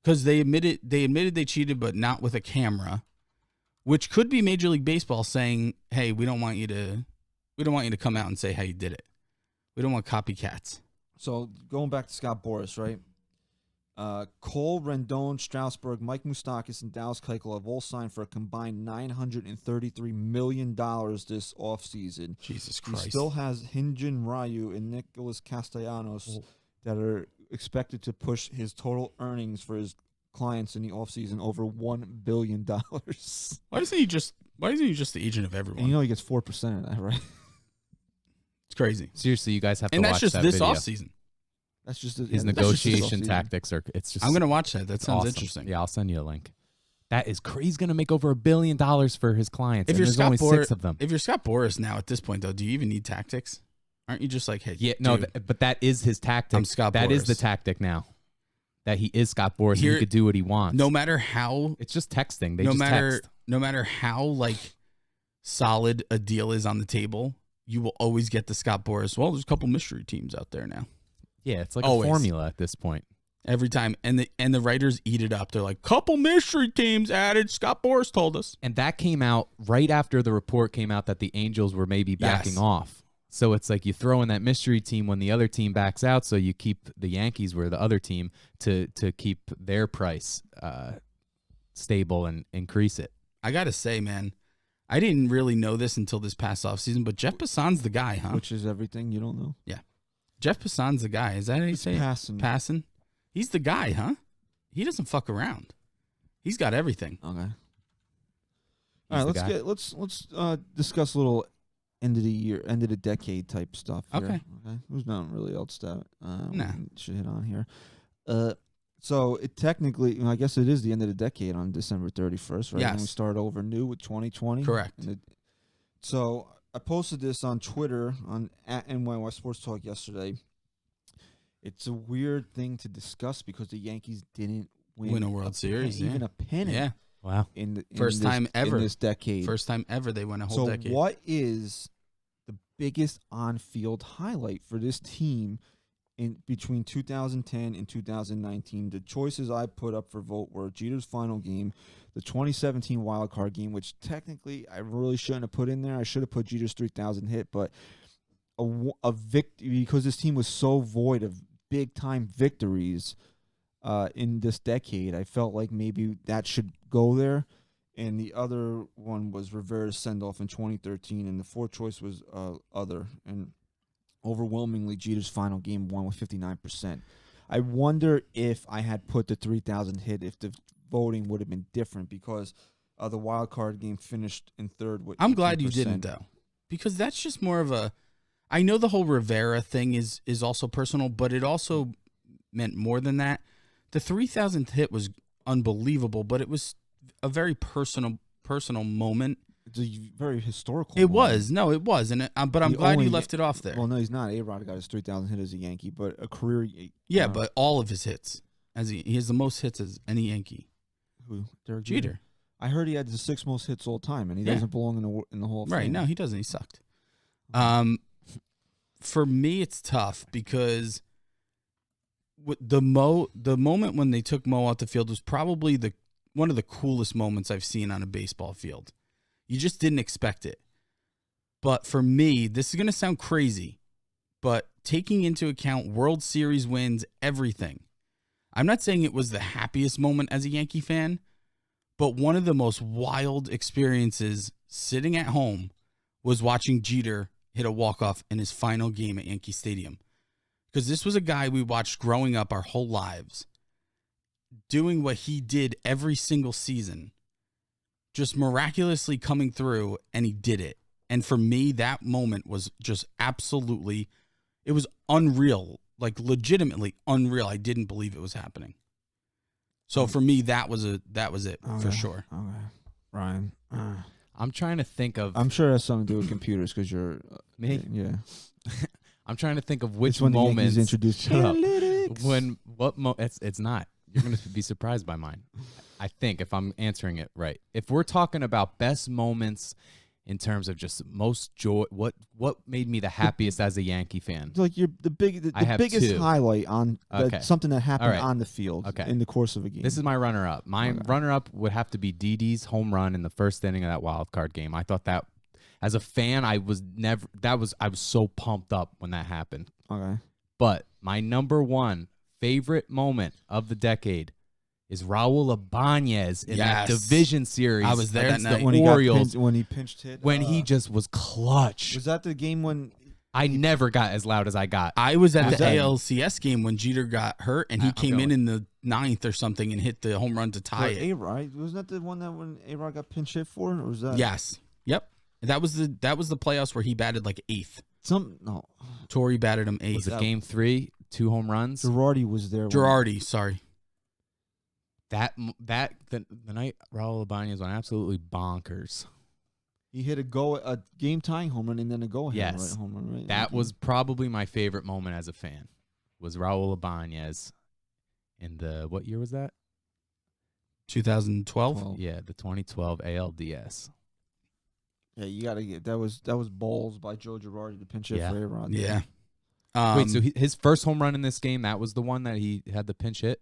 Because they admitted they cheated, but not with a camera, which could be Major League Baseball saying, "Hey, we don't want you to come out and say how you did it. We don't want copycats." So going back to Scott Boras, right? Cole, Rendon, Strasburg, Mike Moustakas, and Dallas Keuchel have all signed for a combined $933 million this offseason. Jesus He Christ. still has Hyun-Jin Ryu and Nicholas Castellanos that are expected to push his total earnings for his clients in the offseason over $1 billion. Why isn't he just the agent of everyone? And you know he gets 4% of that, right? It's crazy. Seriously, you guys have to And watch that's just that this video. offseason. That's just His negotiation tactics are. It's just. I'm going to watch that. That sounds awesome. interesting. Yeah, I'll send you a link. That is crazy. He's going to make over $1 billion for his clients. If and you're there's Scott only Boras, 6 of them. If you're Scott Boras now at this point, though, do you even need tactics? Aren't you just like, hey, Yeah, no, dude, but that is his tactic. I'm Scott That is Boras. the tactic now. That he is Scott Boras and Here- he could do what he wants. no matter how, It's just texting. They no just matter, text. no matter how like solid a deal is on the table, you will always get the Scott Boras. Well, there's a couple mystery teams out there now. Yeah, it's like Always. a formula at this point. Every time, and the writers eat it up. They're like, couple mystery teams added. Scott Boras told us. And that came out right after the report came out that the Angels were maybe backing Yes. off. So it's like you throw in that mystery team when the other team backs out, so you keep the Yankees were the other team to keep their price stable and increase it. I gotta say, man, I didn't really know this until this past offseason, but Jeff Passan's the guy, huh? Which is everything you don't know. Jeff Passan's the guy. Is that how you say it? Passing. Passan? He's the guy, huh? He doesn't fuck around. He's got everything. Okay. He's All the right, guy. let's discuss a little end of the year, end of the decade type stuff. Here. Okay. Okay. There's nothing really else that Nah. we should hit on here. So it technically, I guess it is the end of the decade on December 31st, right? Yes. And we start over new with 2020. Correct. So I posted this on Twitter at NYY Sports Talk yesterday. It's a weird thing to discuss because the Yankees didn't win a World Series, even yeah. a pennant. Yeah. Wow. In First time ever. in this decade. First time ever they went a whole So decade. what is the biggest on-field highlight for this team in between 2010 and 2019? The choices I put up for vote were Jeter's final game, the 2017 wild card game, which technically I really shouldn't have put in there. I should have put Jeter's 3,000 hit, but a victory because this team was so void of big-time victories in this decade. I felt like maybe that should go there. And the other one was Rivera's send-off in 2013, and the fourth choice was other. And overwhelmingly, Jeter's final game won with 59%. I wonder if I had put the 3,000 hit, if the voting would have been different, because the wild card game finished in third with I'm glad you 18%. didn't, though, because that's just more of a. I know the whole Rivera thing is also personal, but it also meant more than that. The 3,000th hit was unbelievable, but it was a very personal moment. It's a very historical It moment. was. No, it was. And but I'm The glad only- you left it off there. Well, no, he's not. A-Rod got his 3,000 hit as a Yankee, but a career. Yeah, but all of his hits. He has the most hits as any Yankee. Who? Derek Jeter. I heard he had the 6 most hits all time, and he Yeah. doesn't belong in the Hall of Right. Fame. No, he doesn't. He sucked. For me, it's tough because the moment when they took Mo out the field was probably one of the coolest moments I've seen on a baseball field. You just didn't expect it. But for me, this is going to sound crazy, but taking into account World Series wins, everything, I'm not saying it was the happiest moment as a Yankee fan, but one of the most wild experiences sitting at home was watching Jeter hit a walk-off in his final game at Yankee Stadium. Because this was a guy we watched growing up our whole lives, doing what he did every single season, just miraculously coming through, and he did it. And for me, that moment was just absolutely, it was unreal, like legitimately unreal. I didn't believe it was happening. So for me, that was it for sure. Okay. Ryan. I'm trying to think of I'm sure it has something to do with computers because you're. me. Yeah. I'm trying to think of which It's when the moments. Yankees introduced Shut up. analytics. It's not. You're gonna be surprised by mine. I think if I'm answering it right. If we're talking about best moments in terms of just most joy, what made me the happiest as a Yankee fan? It's like you're the I have biggest two. highlight on Okay. something that happened All right. on the field Okay. in the course of a game. This is my runner-up. My Okay. runner-up would have to be Didi's home run in the first inning of that wild card game. I thought that, as a fan, I was so pumped up when that happened. Okay. But my number one favorite moment of the decade is Raul Ibanez in that Yes. division series. I was there that against night. the When he Orioles. when he pinched hit. When he just was clutch. was that the game when I never got as loud as I got. I was at Was the that- ALCS game when Jeter got hurt, and he I'm came going. in the 9th or something and hit the home run to tie it. A-Rod? Wasn't that the one that when A-Rod got pinch hit for? Or was that Yes. Yep. That was the playoffs where he batted like 8th. no? Torrey batted him Was 8th. it game 3, 2 home runs? Girardi was there. Girardi, sorry. The night Raul Ibanez went absolutely bonkers. He hit a game tying home run and then a go ahead Yes. home run. Right? That was probably my favorite moment as a fan. Was Raul Ibanez in what year was that? 2012. Yeah, the 2012 ALDS. Yeah, you got to get that was balls by Joe Girardi to pinch hit Yeah. for A-Rod. Yeah. Wait, so his first home run in this game, that was the one that he had the pinch hit?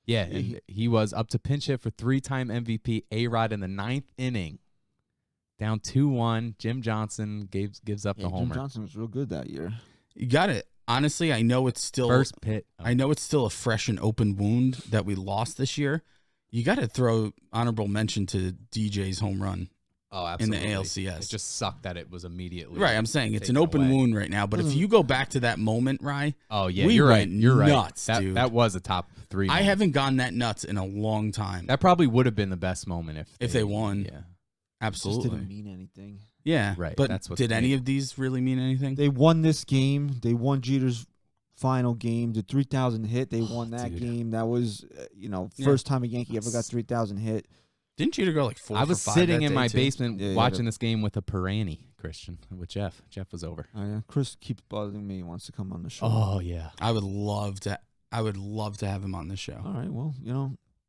Yeah, and he was up to pinch hit for 3-time MVP A-Rod in the 9th inning. Down 2-1. Jim Johnson gives up the homer. Jim Johnson was real good that year. You got it. Honestly, I know it's still First pit. I know it's still a fresh and open wound that we lost this year. You got to throw honorable mention to DJ's home run. Oh, absolutely. In the ALCS. It just sucked that it was immediately Right, I'm saying it's an taken open away. wound right now. But if you go back to that moment, Rye, Oh, yeah, we you're right. went You're right. nuts, dude. That was a top 3 I moment. haven't gone that nuts in a long time. That probably would have been the best moment if they won. Yeah. Absolutely. Just didn't mean anything. Yeah, Right, But that's what's did any great. of these really mean anything? They won this game. They won Jeter's final game. The 3,000 hit. They won that dude. game. That was, first time a Yankee ever got 3,000 hit. Didn't Jeter go like 4 I for was 5 sitting that in day, my too? basement Yeah, watching this game with a Perani, Christian, with Jeff. Jeff was over. Oh yeah, Chris keeps bothering me. He wants to come on the show. Oh, yeah. I would love to have him on the show. All right. Well,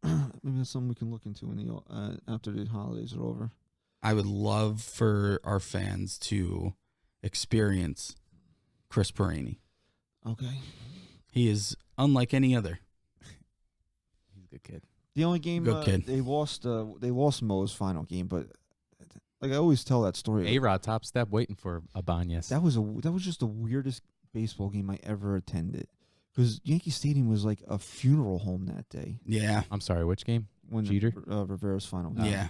maybe that's something we can look into in the after the holidays are over. I would love for our fans to experience Chris Perani. Okay. He is unlike any other. He's a good kid. The only game Good kid. they lost Mo's final game, but like I always tell that story. A-Rod top step waiting for Ibanez. That was just the weirdest baseball game I ever attended, because Yankee Stadium was like a funeral home that day. Yeah. I'm sorry, which game? When Jeter? Rivera's final game. Yeah.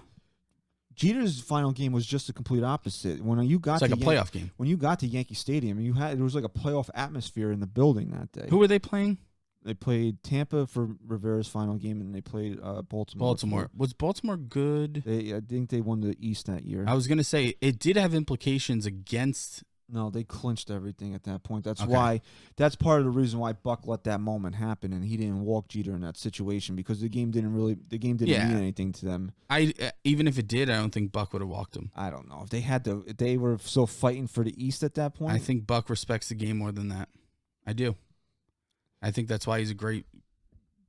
Jeter's final game was just the complete opposite. When you got It's like to a playoff game. When you got to Yankee Stadium, there was like a playoff atmosphere in the building that day. Who were they playing? They played Tampa for Rivera's final game, and they played Baltimore. Was Baltimore good? I think they won the East that year. I was going to say, it did have implications against... No, they clinched everything at that point. That's Okay. why. That's part of the reason why Buck let that moment happen, and he didn't walk Jeter in that situation, because the game didn't Yeah. mean anything to them. Even if it did, I don't think Buck would have walked him. I don't know if they were so fighting for the East at that point. I think Buck respects the game more than that. I do. I think that's why he's a great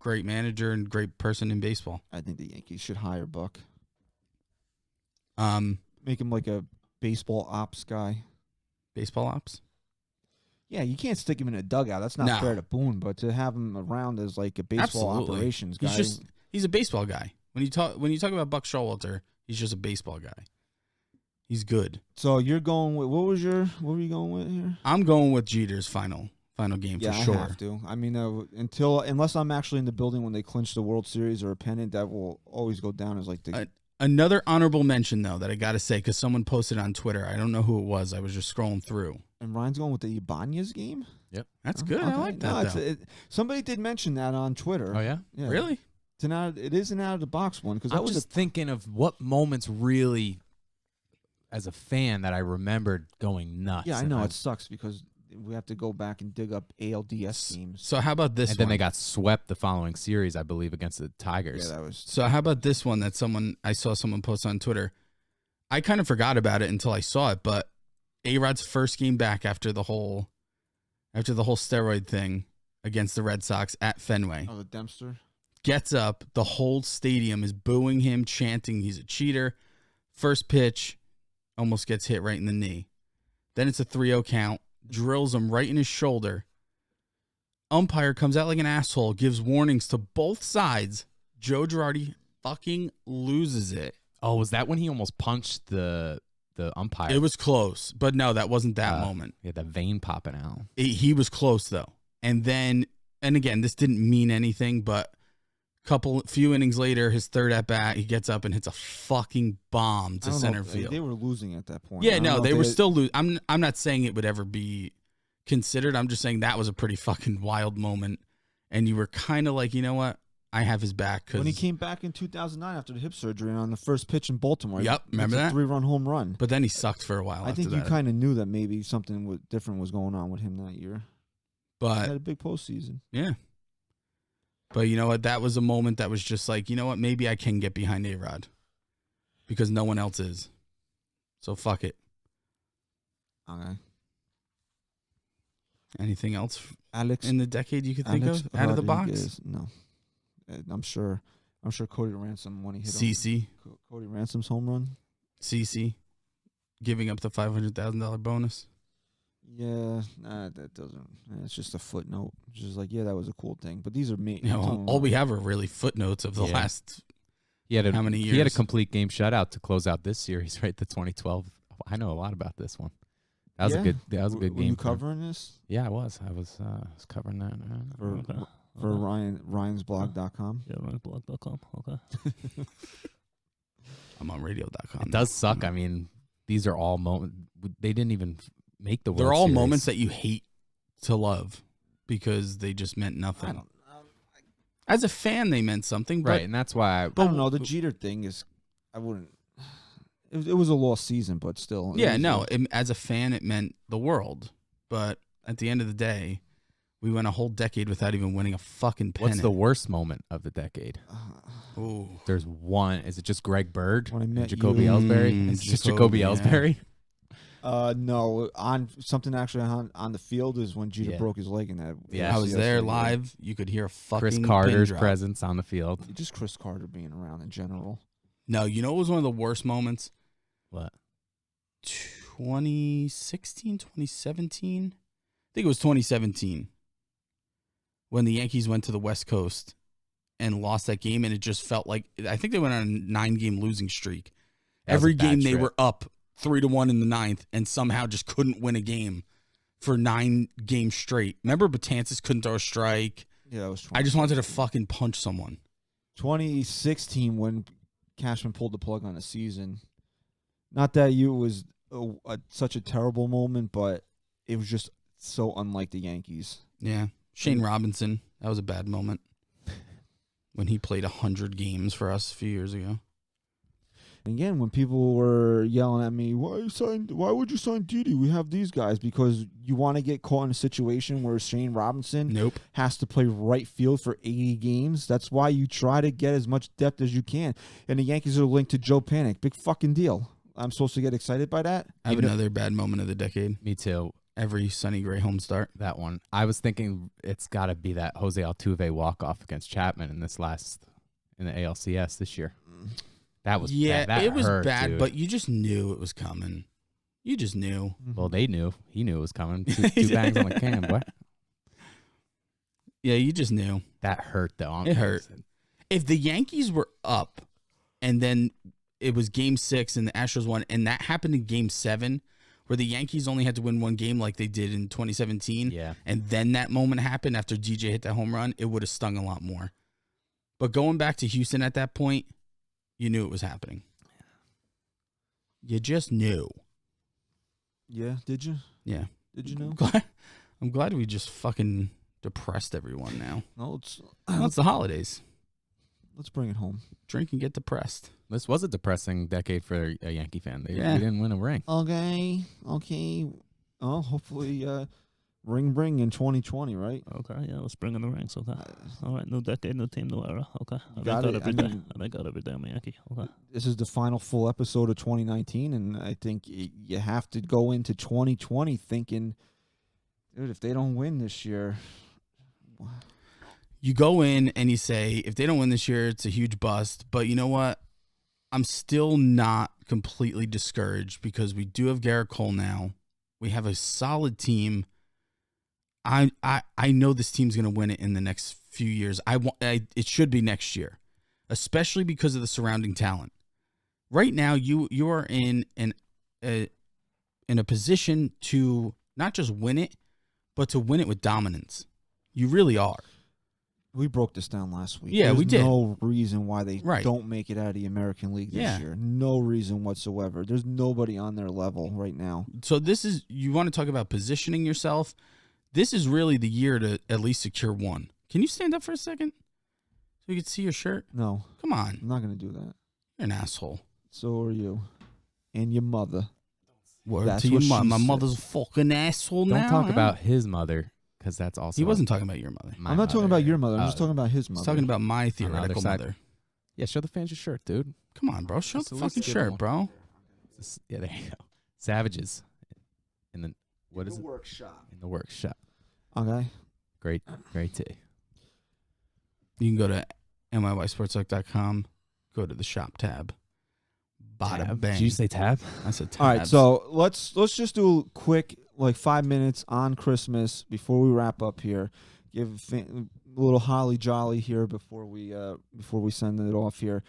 manager and great person in baseball. I think the Yankees should hire Buck. Baseball Make him like a baseball ops guy. ops. Yeah, you can't stick him in a dugout. That's not No. fair to Boone, but to have him around as like a baseball Absolutely. operations guy. He's a baseball guy. When you talk about Buck Showalter, he's just a baseball guy. He's good. So you're going with what were you going with here? I'm going with Jeter's final game Yeah, for sure. I have to. I mean, unless I'm actually in the building when they clinch the World Series or a pennant, that will always go down as like the. Another honorable mention, though, that I got to say, because someone posted on Twitter. I don't know who it was. I was just scrolling through. And Ryan's going with the Ibanez game. Yep. That's good. I like that, though. Somebody did mention that on Twitter. Oh, yeah? Yeah. Really? It is an out of the box one, because I was just thinking of what moments really, as a fan, that I remembered going nuts. Yeah, I and know it sucks because we have to go back and dig up ALDS teams. So how about this And one? then they got swept the following series, I believe, against the Tigers. Yeah, that was. So how about this one that I saw someone post on Twitter? I kind of forgot about it until I saw it, but A-Rod's first game back after the whole steroid thing against the Red Sox at Fenway. Oh, the Dempster. Gets up, the whole stadium is booing him, chanting he's a cheater. First pitch, almost gets hit right in the knee. Then it's a 3-0 count, drills him right in his shoulder. Umpire comes out like an asshole, gives warnings to both sides. Joe Girardi fucking loses it. Oh, was that when he almost punched the umpire? It was close, but no, that wasn't that moment. He had that vein popping out. He was close, though. And again, this didn't mean anything, but few innings later, his third at bat, he gets up and hits a fucking bomb to center field. They were losing at that point. Yeah, no, they were still losing. I'm not saying it would ever be considered. I'm just saying that was a pretty fucking wild moment. And you were kind of like, you know what? I have his back. When he came back in 2009 after the hip surgery on the first pitch in Baltimore. Yep, remember that? 3-run home run. But then he sucked for a while. I think you kind of knew that maybe something different was going on with him that year. He had a big postseason. Yeah. But you know what? That was a moment that was just like, you know what? Maybe I can get behind A-Rod because no one else is. So fuck it. Okay. Anything else Alex in the decade you could think Alex of out of the box? Rodriguez, no. I'm sure Cody Ransom when he hit CC. Cody Ransom's home run. CC giving up the $500,000 bonus. Yeah, that doesn't. It's just a footnote. It's just like, yeah, that was a cool thing. But these are me. You know, all we have are really footnotes of the last how many years? He had a complete game shutout to close out this series, right? The 2012. I know a lot about this one. That was a good. That was a good game. Were you covering this? Yeah, I was. I was covering that for Ryan'sBlog.com. Yeah, Ryan'sBlog.com. Okay. I'm on radio.com. It does suck. I mean, these are all moments. They didn't even make the World They're all Series. moments that you hate to love because they just meant nothing. As a fan, they meant something, but right? And that's why. I don't know. The Jeter thing is, I wouldn't. It was a lost season, but still. Yeah, no. As a fan, it meant the world. But at the end of the day, we went a whole decade without even winning a fucking pennant. What's the worst moment of the decade? Ooh. There's one. Is it just Greg Bird When I met and Jacoby you. Ellsbury? It's just Jacoby Jacoby, Ellsbury. No, on something actually on the field is when Jeter Yeah. broke his leg in that. Yeah. I was there yesterday. live. You could hear a fucking Chris pin Carter's drop. presence on the field. Just Chris Carter being around in general. No, you know what was one of the worst moments? What? 2016, 2017? I think it was 2017 when the Yankees went to the West Coast and lost that game, and it just felt like I think they went on a 9-game losing streak. That was Every a bad game they trip. were up 3-1 in the 9th and somehow just couldn't win a game for 9 games straight. Remember Betances couldn't throw a strike? Yeah, that was. I just wanted to fucking punch someone. 2016 when Cashman pulled the plug on the season. Not that it was such a terrible moment, but it was just so unlike the Yankees. Yeah. Shane Robinson, that was a bad moment when he played 100 games for us a few years ago. Again, when people were yelling at me, why would you sign Didi? We have these guys. Because you want to get caught in a situation where Shane Robinson Nope. has to play right field for 80 games. That's why you try to get as much depth as you can. And the Yankees are linked to Joe Panic. Big fucking deal. I'm supposed to get excited by that? I have another bad moment of the decade. Me too. Every Sonny Gray home start. That one. I was thinking it's got to be that Jose Altuve walk-off against Chapman in the ALCS this year. That was bad. That it was hurt, bad, dude. but you just knew it was coming. You just knew. Well, they knew. He knew it was coming. Two bangs on the can, boy. Yeah, you just knew. That hurt, though. It hurt. If the Yankees were up and then it was game 6 and the Astros won, and that happened in game 7 where the Yankees only had to win one game like they did in 2017, Yeah. and then that moment happened after DJ hit that home run, it would have stung a lot more. But going back to Houston at that point, you knew it was happening. You just knew. Yeah, did you? Yeah. Did you know? I'm glad we just fucking depressed everyone now. No, Well, it's the holidays. let's bring it home. Drink and get depressed. This was a depressing decade for a Yankee fan. They didn't win a ring. Okay. Oh, hopefully ring in 2020, right? Okay, yeah, let's bring in the rings. Okay. All right, new decade, new team, new era. Okay. I Got make it. out every day. mean, I make out every day. I'm a Yankee. Okay. This is the final full episode of 2019, and I think you have to go into 2020 thinking, dude, if they don't win this year, You go in and you say, if they don't win this year, it's a huge bust. But you know what? I'm still not completely discouraged because we do have Garrett Cole now. We have a solid team. I know this team's going to win it in the next few years. It should be next year, especially because of the surrounding talent. Right now, you are in a position to not just win it, but to win it with dominance. You really are. we broke this down last week. Yeah, we did. No reason why they Right. don't make it out of the American League this Yeah. year. No reason whatsoever. There's nobody on their level right now. So this is, you want to talk about positioning yourself. This is really the year to at least secure one. Can you stand up for a second so we can see your shirt? No, Come on. I'm not going to do that. You're an asshole. So are you. And your mother. Word That's to your what mom. she My said. mother's a fucking asshole Don't now. talk huh? about his mother, because that's also. He wasn't talking about your mother. my I'm not talking mother. about your mother. I'm Oh. just talking about his He's mother. talking about my the other theoretical side. mother. Yeah, show the fans your shirt, dude. Come on, bro. Show Let's the at least fucking give shirt, him bro. Yeah, there you go. Savages. In the workshop? In the workshop. Okay. Great tea. You can go to NYYSportstalk.com, go to the shop tab. Bada Tab? bang. Did you say tab? I said tabs. All right, so let's just do a quick 5 minutes on Christmas before we wrap up here. Give a little holly jolly here before we send it off here.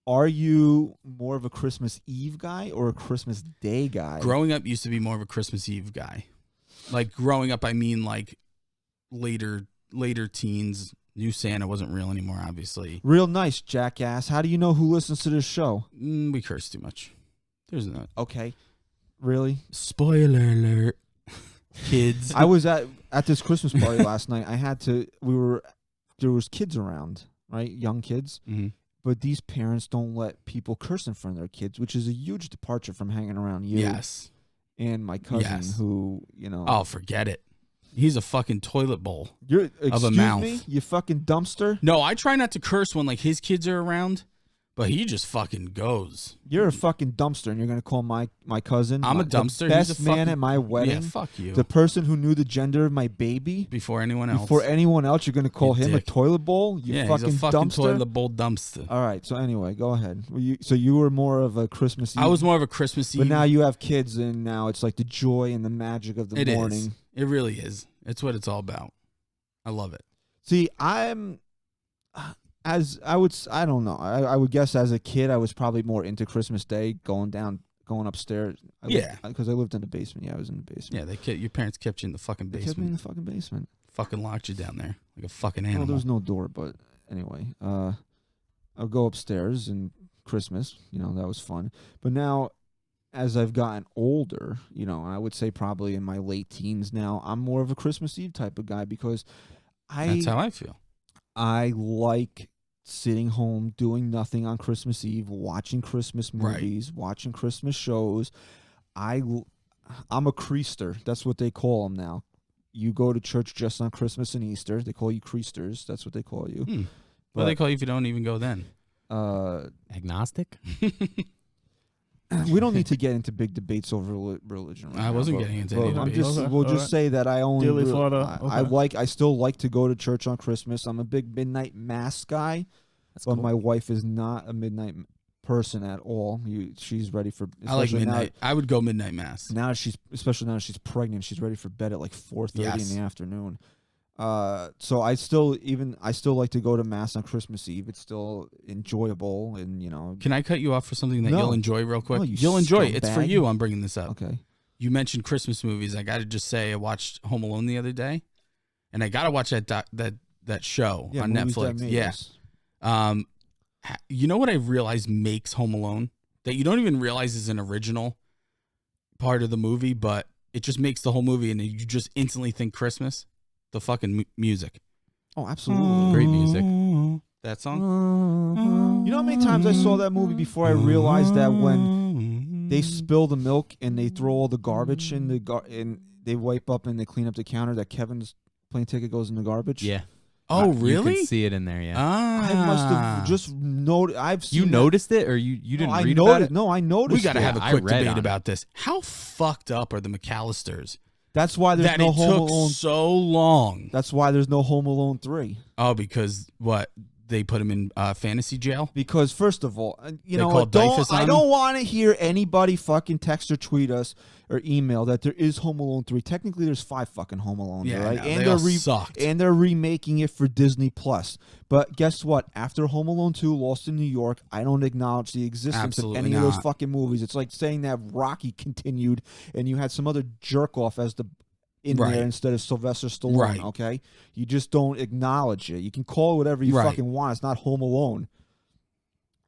Are you more of a Christmas Eve guy or a Christmas Day guy? Growing up used to be more of a Christmas Eve guy. Like growing up, I mean like later teens. New Santa wasn't real anymore, obviously. Real nice, jackass. How do you know who listens to this show? We curse too much. There's no. Okay. Really? Spoiler alert. Kids. I was at this Christmas party last night. There was kids around, right? Young kids. Mm-hmm. But these parents don't let people curse in front of their kids, which is a huge departure from hanging around you. Yes. And my cousin, Yes. who, Oh, forget it. He's a fucking toilet bowl you're of a mouth. Me, you fucking dumpster. No, I try not to curse when like his kids are around, but he just fucking goes. You're a fucking dumpster, and you're gonna call my cousin. I'm a dumpster. The best He's a man fucking, at my wedding. Yeah, fuck you. The person who knew the gender of my baby Before anyone else. Before anyone else, you're gonna call You him dick. a toilet bowl. You yeah, fucking he's a fucking dumpster. toilet bowl dumpster. All right. So anyway, go ahead. So you were more of a Christmas Eve. I was more of a Christmas Eve. But now you have kids, and now it's like the joy and the magic of the It morning. is. It really is. It's what it's all about. I love it. See, I don't know. I would guess as a kid, I was probably more into Christmas Day, going upstairs. Because I lived in the basement. Yeah, I was in the basement. Yeah, your parents kept you in the fucking They kept me in basement. the fucking basement. Fucking locked you down there like a fucking Well, animal. there was no door, but anyway, I'll go upstairs and Christmas. That was fun. But now, as I've gotten older, I would say probably in my late teens now, I'm more of a Christmas Eve type of guy because That's how I feel. I like sitting home doing nothing on Christmas Eve, watching Christmas movies, watching Christmas shows. I'm a creaster. That's what they call them now. You go to church just on Christmas and Easter. They call you creasters. That's what they call you. What do they call you if you don't even go then? Agnostic? We don't need to get into big debates over religion. Right I now, wasn't but- getting into but any I'm debates. just, Okay, we'll just alright. say that I only Dearly really- thought of, I still like to go to church on Christmas. I'm a big midnight mass guy, That's but cool. my wife is not a midnight person at all. She's ready for. I like especially midnight. I would go midnight mass. Now especially now she's pregnant. She's ready for bed at like 4:30 Yes. in the afternoon. So I still like to go to mass on Christmas Eve. It's still enjoyable, and Can I cut you off for something that No. you'll enjoy real quick? No, you You'll enjoy it. It's for scumbag. you. I'm bringing this up. okay. You mentioned Christmas movies. I got to just say, I watched Home Alone the other day, and I got to watch that show on movies that Netflix. made Yeah. us. You know what I realized makes Home Alone? That you don't even realize is an original part of the movie, but it just makes the whole movie, and you just instantly think Christmas. The fucking music. Oh, absolutely. Great music. That song? You know how many times I saw that movie before I realized that when they spill the milk and they throw all the garbage in and they wipe up and they clean up the counter, that Kevin's plane ticket goes in the garbage? Yeah. Oh, You really? can see it in there, yeah. Ah. I must have just noticed. I've seen You that. noticed it, or you didn't I read noticed, about it? No, I noticed. We got to it. have a I quick read debate on it. about this. How fucked up are the McCallister's? That's why there's That no it Home took Alone. so long. That's why there's no Home Alone 3. Oh, because what? They put him in fantasy jail? Because first of all, They call Dyfus I on don't him? want to hear anybody fucking text or tweet us or email that there is Home Alone 3. Technically, there's 5 fucking Home Alones, Yeah, right? no, and they they're all sucked. and they're remaking it for Disney Plus. But guess what? After Home Alone 2, Lost in New York, I don't acknowledge the existence Absolutely of any of those not. fucking movies. It's like saying that Rocky continued and you had some other jerk off as the in Right. there instead of Sylvester Stallone. Right. Okay, you just don't acknowledge it. You can call it whatever you Right. fucking want. It's not Home Alone.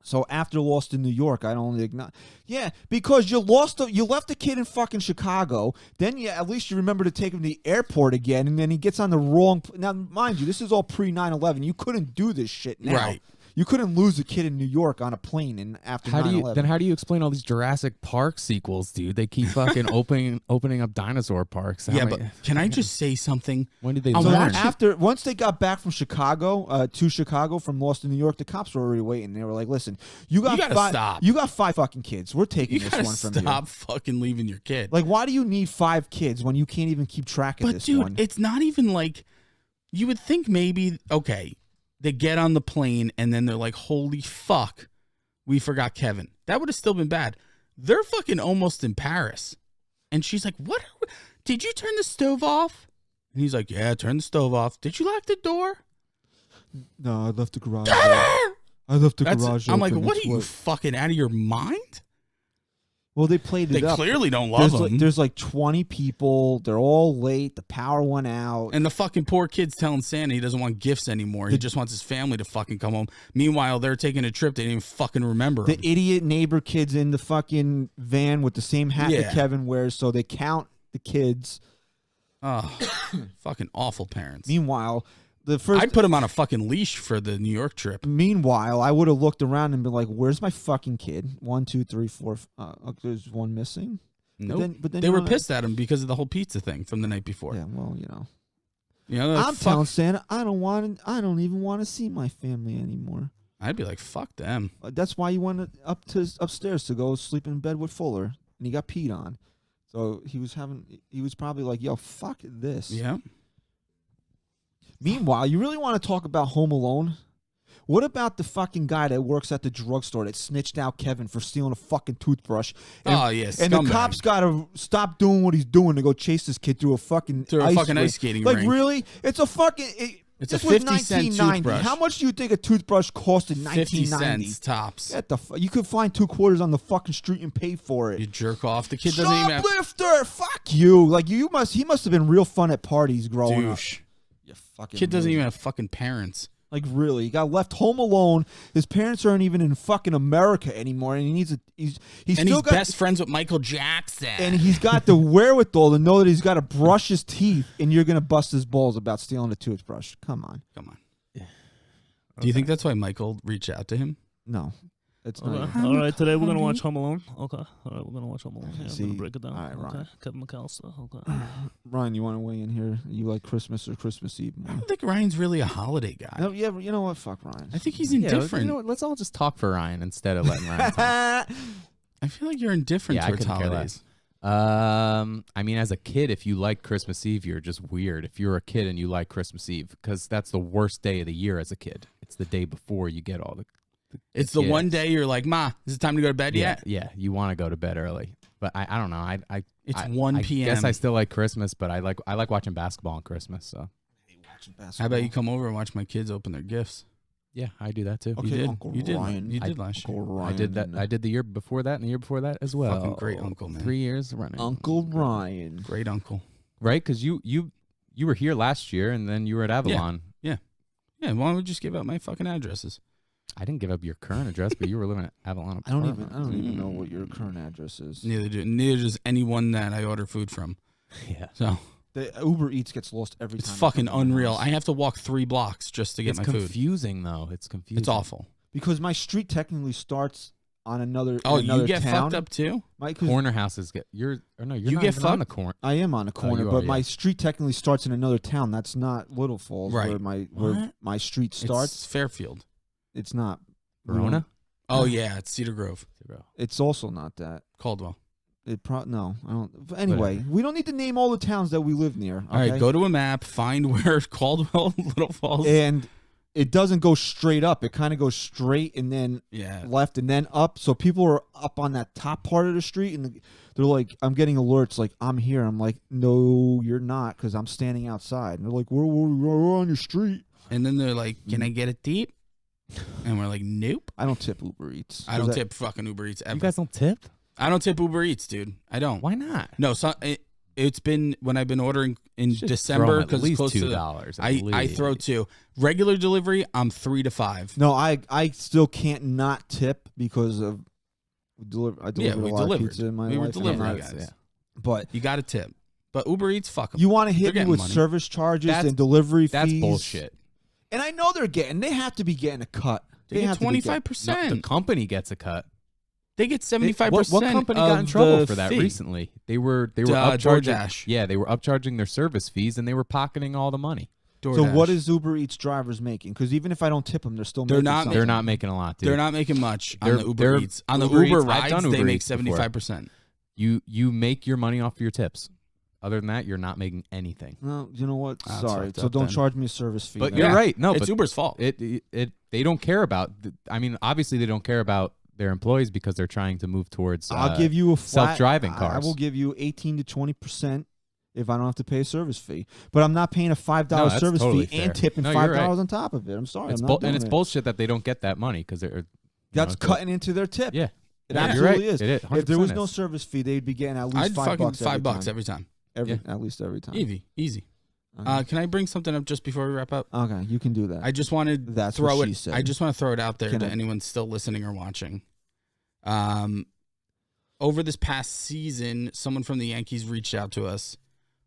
So after Lost in New York, I don't acknowledge. Yeah, because you left the kid in fucking Chicago. Then at least you remember to take him to the airport again, and then he gets on the wrong. Now, mind you, this is all pre 9/11. You couldn't do this shit now. Right. You couldn't lose a kid in New York on a plane and after 9/11. How do you explain all these Jurassic Park sequels, dude? They keep fucking opening up dinosaur parks. But can I just say something? When did they I'm learn? watching- Once they got back from Chicago to Chicago from Lost in New York, the cops were already waiting. They were like, "Listen, you gotta five, stop. You got 5 fucking kids. We're taking You this gotta one from you. stop fucking leaving your kid. Like, why do you need 5 kids when you can't even keep track of But this dude, one? it's not even like you would think maybe, okay, they get on the plane and then they're like, holy fuck, we forgot Kevin. That would have still been bad. They're fucking almost in Paris. And she's like, what? Did you turn the stove off? And he's like, yeah, turn the stove off. Did you lock the door? No, I left the garage. I left the garage. I'm like, open. what It's are you fucking out of your mind? Well, they played They it up. clearly don't love him. There's like 20 people. They're all late. The power went out. And the fucking poor kid's telling Santa he doesn't want gifts anymore. He just wants his family to fucking come home. Meanwhile, they're taking a trip. They didn't even fucking remember The him. idiot neighbor kid's in the fucking van with the same hat Yeah. that Kevin wears, so they count the kids. Oh, fucking awful parents. Meanwhile, the first. I'd put him on a fucking leash for the New York trip. Meanwhile, I would have looked around and been like, "Where's my fucking kid? 1, 2, 3, 4. There's one missing." Nope. But then They you were know- pissed at him because of the whole pizza thing from the night before. Yeah, well, you know. You know, like, I'm telling Santa, I don't even want to see my family anymore. I'd be like, fuck them. That's why you went upstairs to go sleep in bed with Fuller, and he got peed on. So he was probably like, "Yo, fuck this." Yeah. Meanwhile, you really want to talk about Home Alone? What about the fucking guy that works at the drugstore that snitched out Kevin for stealing a fucking toothbrush? And, Oh, yeah, and the scumbag. cops got to stop doing what he's doing to go chase this kid through a fucking ice skating Like, rink. really? It's a fucking... It's a this was 50-cent 1990. toothbrush. How much do you think a toothbrush cost in 50 1990? cents tops. Get the you could find 2 quarters on the fucking street and pay for it. You jerk off. The kid doesn't even have... Shoplifter! Fuck you! Like he must have been real fun at parties growing up. Douche. You fucking Kid doesn't loser. even have fucking parents. Like really, he got left home alone. His parents aren't even in fucking America anymore, and he's And still he's got best friends with Michael Jackson. and he's got the wherewithal to know that he's got to brush his teeth, and you're gonna bust his balls about stealing a toothbrush. Come on, Come on. Do you think that's why Michael reached out to him? no, it's not. Okay. All right, today we're gonna watch Home Alone. Okay. All right, we're gonna watch Home Alone. Yeah, See, I'm gonna break it down. all right, Ryan. Okay. Kevin McCallister. Okay. Ryan, you want to weigh in here? You like Christmas or Christmas Eve I more? don't think Ryan's really a holiday guy. No, yeah, you know what? Fuck Ryan. I think he's Yeah, indifferent. you know what? Let's all just talk for Ryan instead of letting Ryan talk. I feel like you're indifferent Yeah, I towards couldn't care holidays. I mean, as a kid, if you like Christmas Eve, you're just weird. If you're a kid and you like Christmas Eve, because that's the worst day of the year as a kid. It's the day before you get all the It's the one day you're like, Ma, is it time to go to bed yeah, yet? yeah. You want to go to bed early, but I don't know. It's I 1 I p.m. guess I still like Christmas, but I like watching basketball on Christmas. So How about you come over and watch my kids open their gifts? yeah, I do that too. Okay, You did. Uncle You did. Ryan. You did last year. Uncle I Ryan did that. and, I did the year before that and the year before that as well. Fucking great uncle, man. 3 years running. Uncle Ryan. Great uncle. Right? Because you were here last year and then you were at Avalon. Yeah, why don't we just give out my fucking addresses? I didn't give up your current address, but you were living at Avalon. I don't apartment. even know what your current address is. Neither does anyone that I order food from. Yeah. So The Uber Eats gets lost every it's time. I fucking come to my unreal. house. I have to walk 3 blocks just to get It's my food. confusing though. It's confusing. It's awful. Because my street technically starts on another. Oh, in another you get town. fucked up too? My, 'cause Corner houses get you're not You even get on fucked? the corner. I am on a corner, you are, but my yeah. street technically starts in another town. That's not Little Falls, Right. where What? my street starts. It's Fairfield. It's not Verona. Oh yeah, it's Cedar Grove. It's also not that. Caldwell. No, I don't. But anyway, we don't need to name all the towns that we live near. All right, okay? go to a map, find where Caldwell, Little Falls. And it doesn't go straight up. It kind of goes straight and then Yeah. left and then up. So people are up on that top part of the street and they're like, I'm getting alerts like, I'm here. I'm like, no, you're not, because I'm standing outside. And they're like, we're on your street. And then they're like, "Can I get a tip?" And we're like, "Nope." I don't tip Uber Eats. I don't tip fucking Uber Eats ever. You guys don't tip? I don't tip Uber Eats, dude. I don't. Why not? No, so it's been when I've been ordering in Just throw 'em December at because it's least close to $2. I throw 2. Regular delivery, I'm 3 to 5. No, I still can't not tip because of I delivered we a lot delivered. of pizza in my We were life. and delivery I'm not- guys. Yeah. But You got to tip. But Uber Eats, fuck them. you want to They're hit me getting with money. service charges That's- and delivery That's fees. bullshit. And I know they have to be getting a cut. They get have to be 25%. No, the company gets a cut. They get 75%. What company got in trouble for that fee. recently? They were upcharging. DoorDash. Yeah, they were upcharging their service fees and they were pocketing all the money. So DoorDash. what is Uber Eats drivers making? Because even if I don't tip them, they're still making something. They're not making a lot, dude. They're not making much on They're- the Uber they're Eats. On the Uber Uber Eats, I've done rides, they Uber make Eats before. 75%. You make your money off your tips. Other than that, you're not making anything. No, you know what? That's Sorry. fucked So up don't then. charge me a service fee. But then. you're Yeah. right. No, It's but Uber's fault. they don't care about. I mean, obviously they don't care about their employees because they're trying to move towards. I'll give you a flat, self-driving I cars. will give you 18 to 20% if I don't have to pay a service fee. But I'm not paying a $5 No, that's service totally fee fair. and tipping No, $5 you're right. on top of it. I'm sorry. It's I'm not doing and it's it. bullshit that they don't get that money because they're. That's it's cutting into their tip. Yeah. It Yeah, absolutely you're right. is. It is. If there was 100% no is. service fee, they'd be getting at least I'd fucking $5 $5 every time. At least every time. Easy. Okay. Can I bring something up just before we wrap up? Okay, you can do that. I just wanted to That's throw what it. she said. I just want to throw it out there Can to I- anyone still listening or watching. Over this past season, someone from the Yankees reached out to us,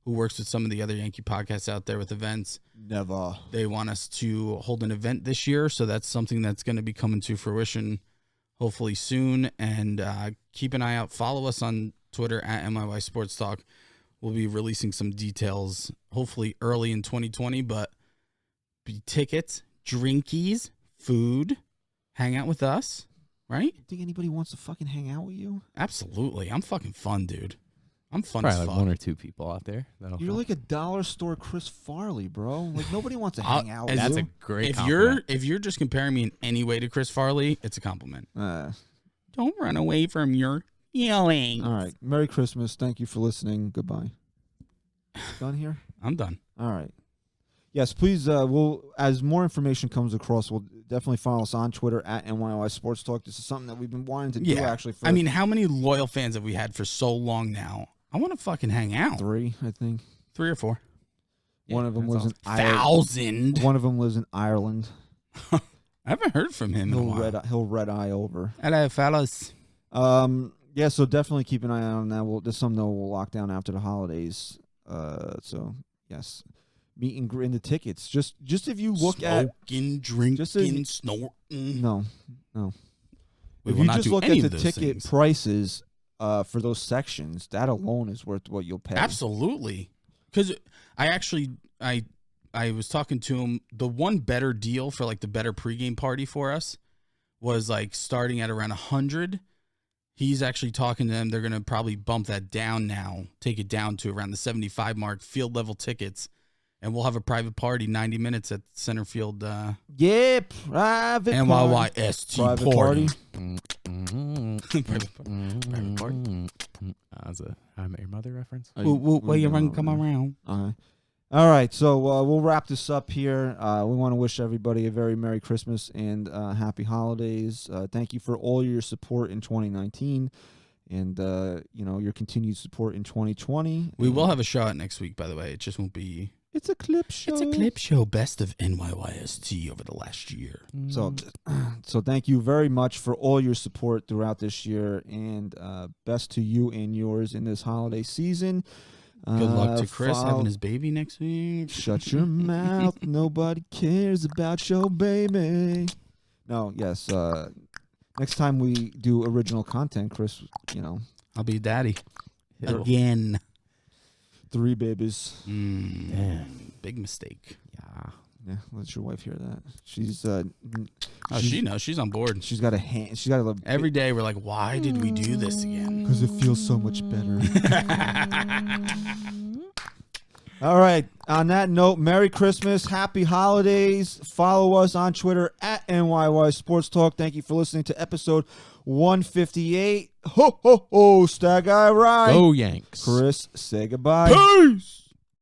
who works with some of the other Yankee podcasts out there with events. Never. They want us to hold an event this year, so that's something that's going to be coming to fruition hopefully soon. And keep an eye out. Follow us on Twitter at NYY Sports Talk. We'll be releasing some details hopefully early in 2020, but be tickets, drinkies, food, hang out with us, right? You think anybody wants to fucking hang out with you? Absolutely. I'm fucking fun, dude. I'm fun Probably as like fuck. one or two people out there. You're like a dollar store Chris Farley, bro. Like nobody wants to hang out with as That's you. a great. if compliment. you're just comparing me in any way to Chris Farley, it's a compliment. All Don't run away from your yelling. right. Merry Christmas. Thank you for listening. Goodbye. Done here? I'm done. All right. Yes, please. We'll as more information comes across, we'll definitely follow us on Twitter at NYY Sports Talk. This is something that we've been wanting to do actually. For I mean, how many loyal fans have we had for so long now? I want to fucking hang out. 3, I think. 3 or 4. One of them that's lives in Ireland. 1,000. One of them lives in Ireland. I haven't heard from him in a while. He'll red eye over. Hello, fellas. Yeah, so definitely keep an eye on that. There's something that we'll lock down after the holidays. So yes, meet and greet in the tickets. Just if you look at Smoking, drinking, just a- snorting. no. We If will you not just do look any at of the those ticket things. prices for those sections, that alone is worth what you'll pay. Absolutely. Because I was talking to him. The one better deal for like the better pregame party for us was like starting at around 100. He's actually talking to them. They're going to probably bump that down now, take it down to around the 75 mark, field level tickets. And we'll have a private party, 90 minutes at center field. Yeah, private NYYST Private party. Private party. That's a I Met Your Mother reference. Where you run, come around. All right, so we'll wrap this up here. We want to wish everybody a very Merry Christmas and Happy Holidays. Thank you for all your support in 2019 and your continued support in 2020. We will have a show out next week, by the way. It just won't be. It's a clip show. It's a clip show, best of NYYST over the last year. So thank you very much for all your support throughout this year, and best to you and yours in this holiday season. Good luck to Chris having his baby next week. Shut your mouth. Nobody cares about your baby. No, yes. Next time we do original content, Chris, I'll be daddy. It'll- Again. 3 babies. Big mistake. Yeah, let your wife hear that. She's Oh, she knows. She's on board. she's got a hand. She's got a Every day we're like, why did we do this again? because it feels so much better. All right. On that note, Merry Christmas, Happy Holidays. Follow us on Twitter at NYY Sports Talk. Thank you for listening to episode 158. Ho ho ho! Stag Eye Ride. Go Yanks. Chris, say goodbye. Peace!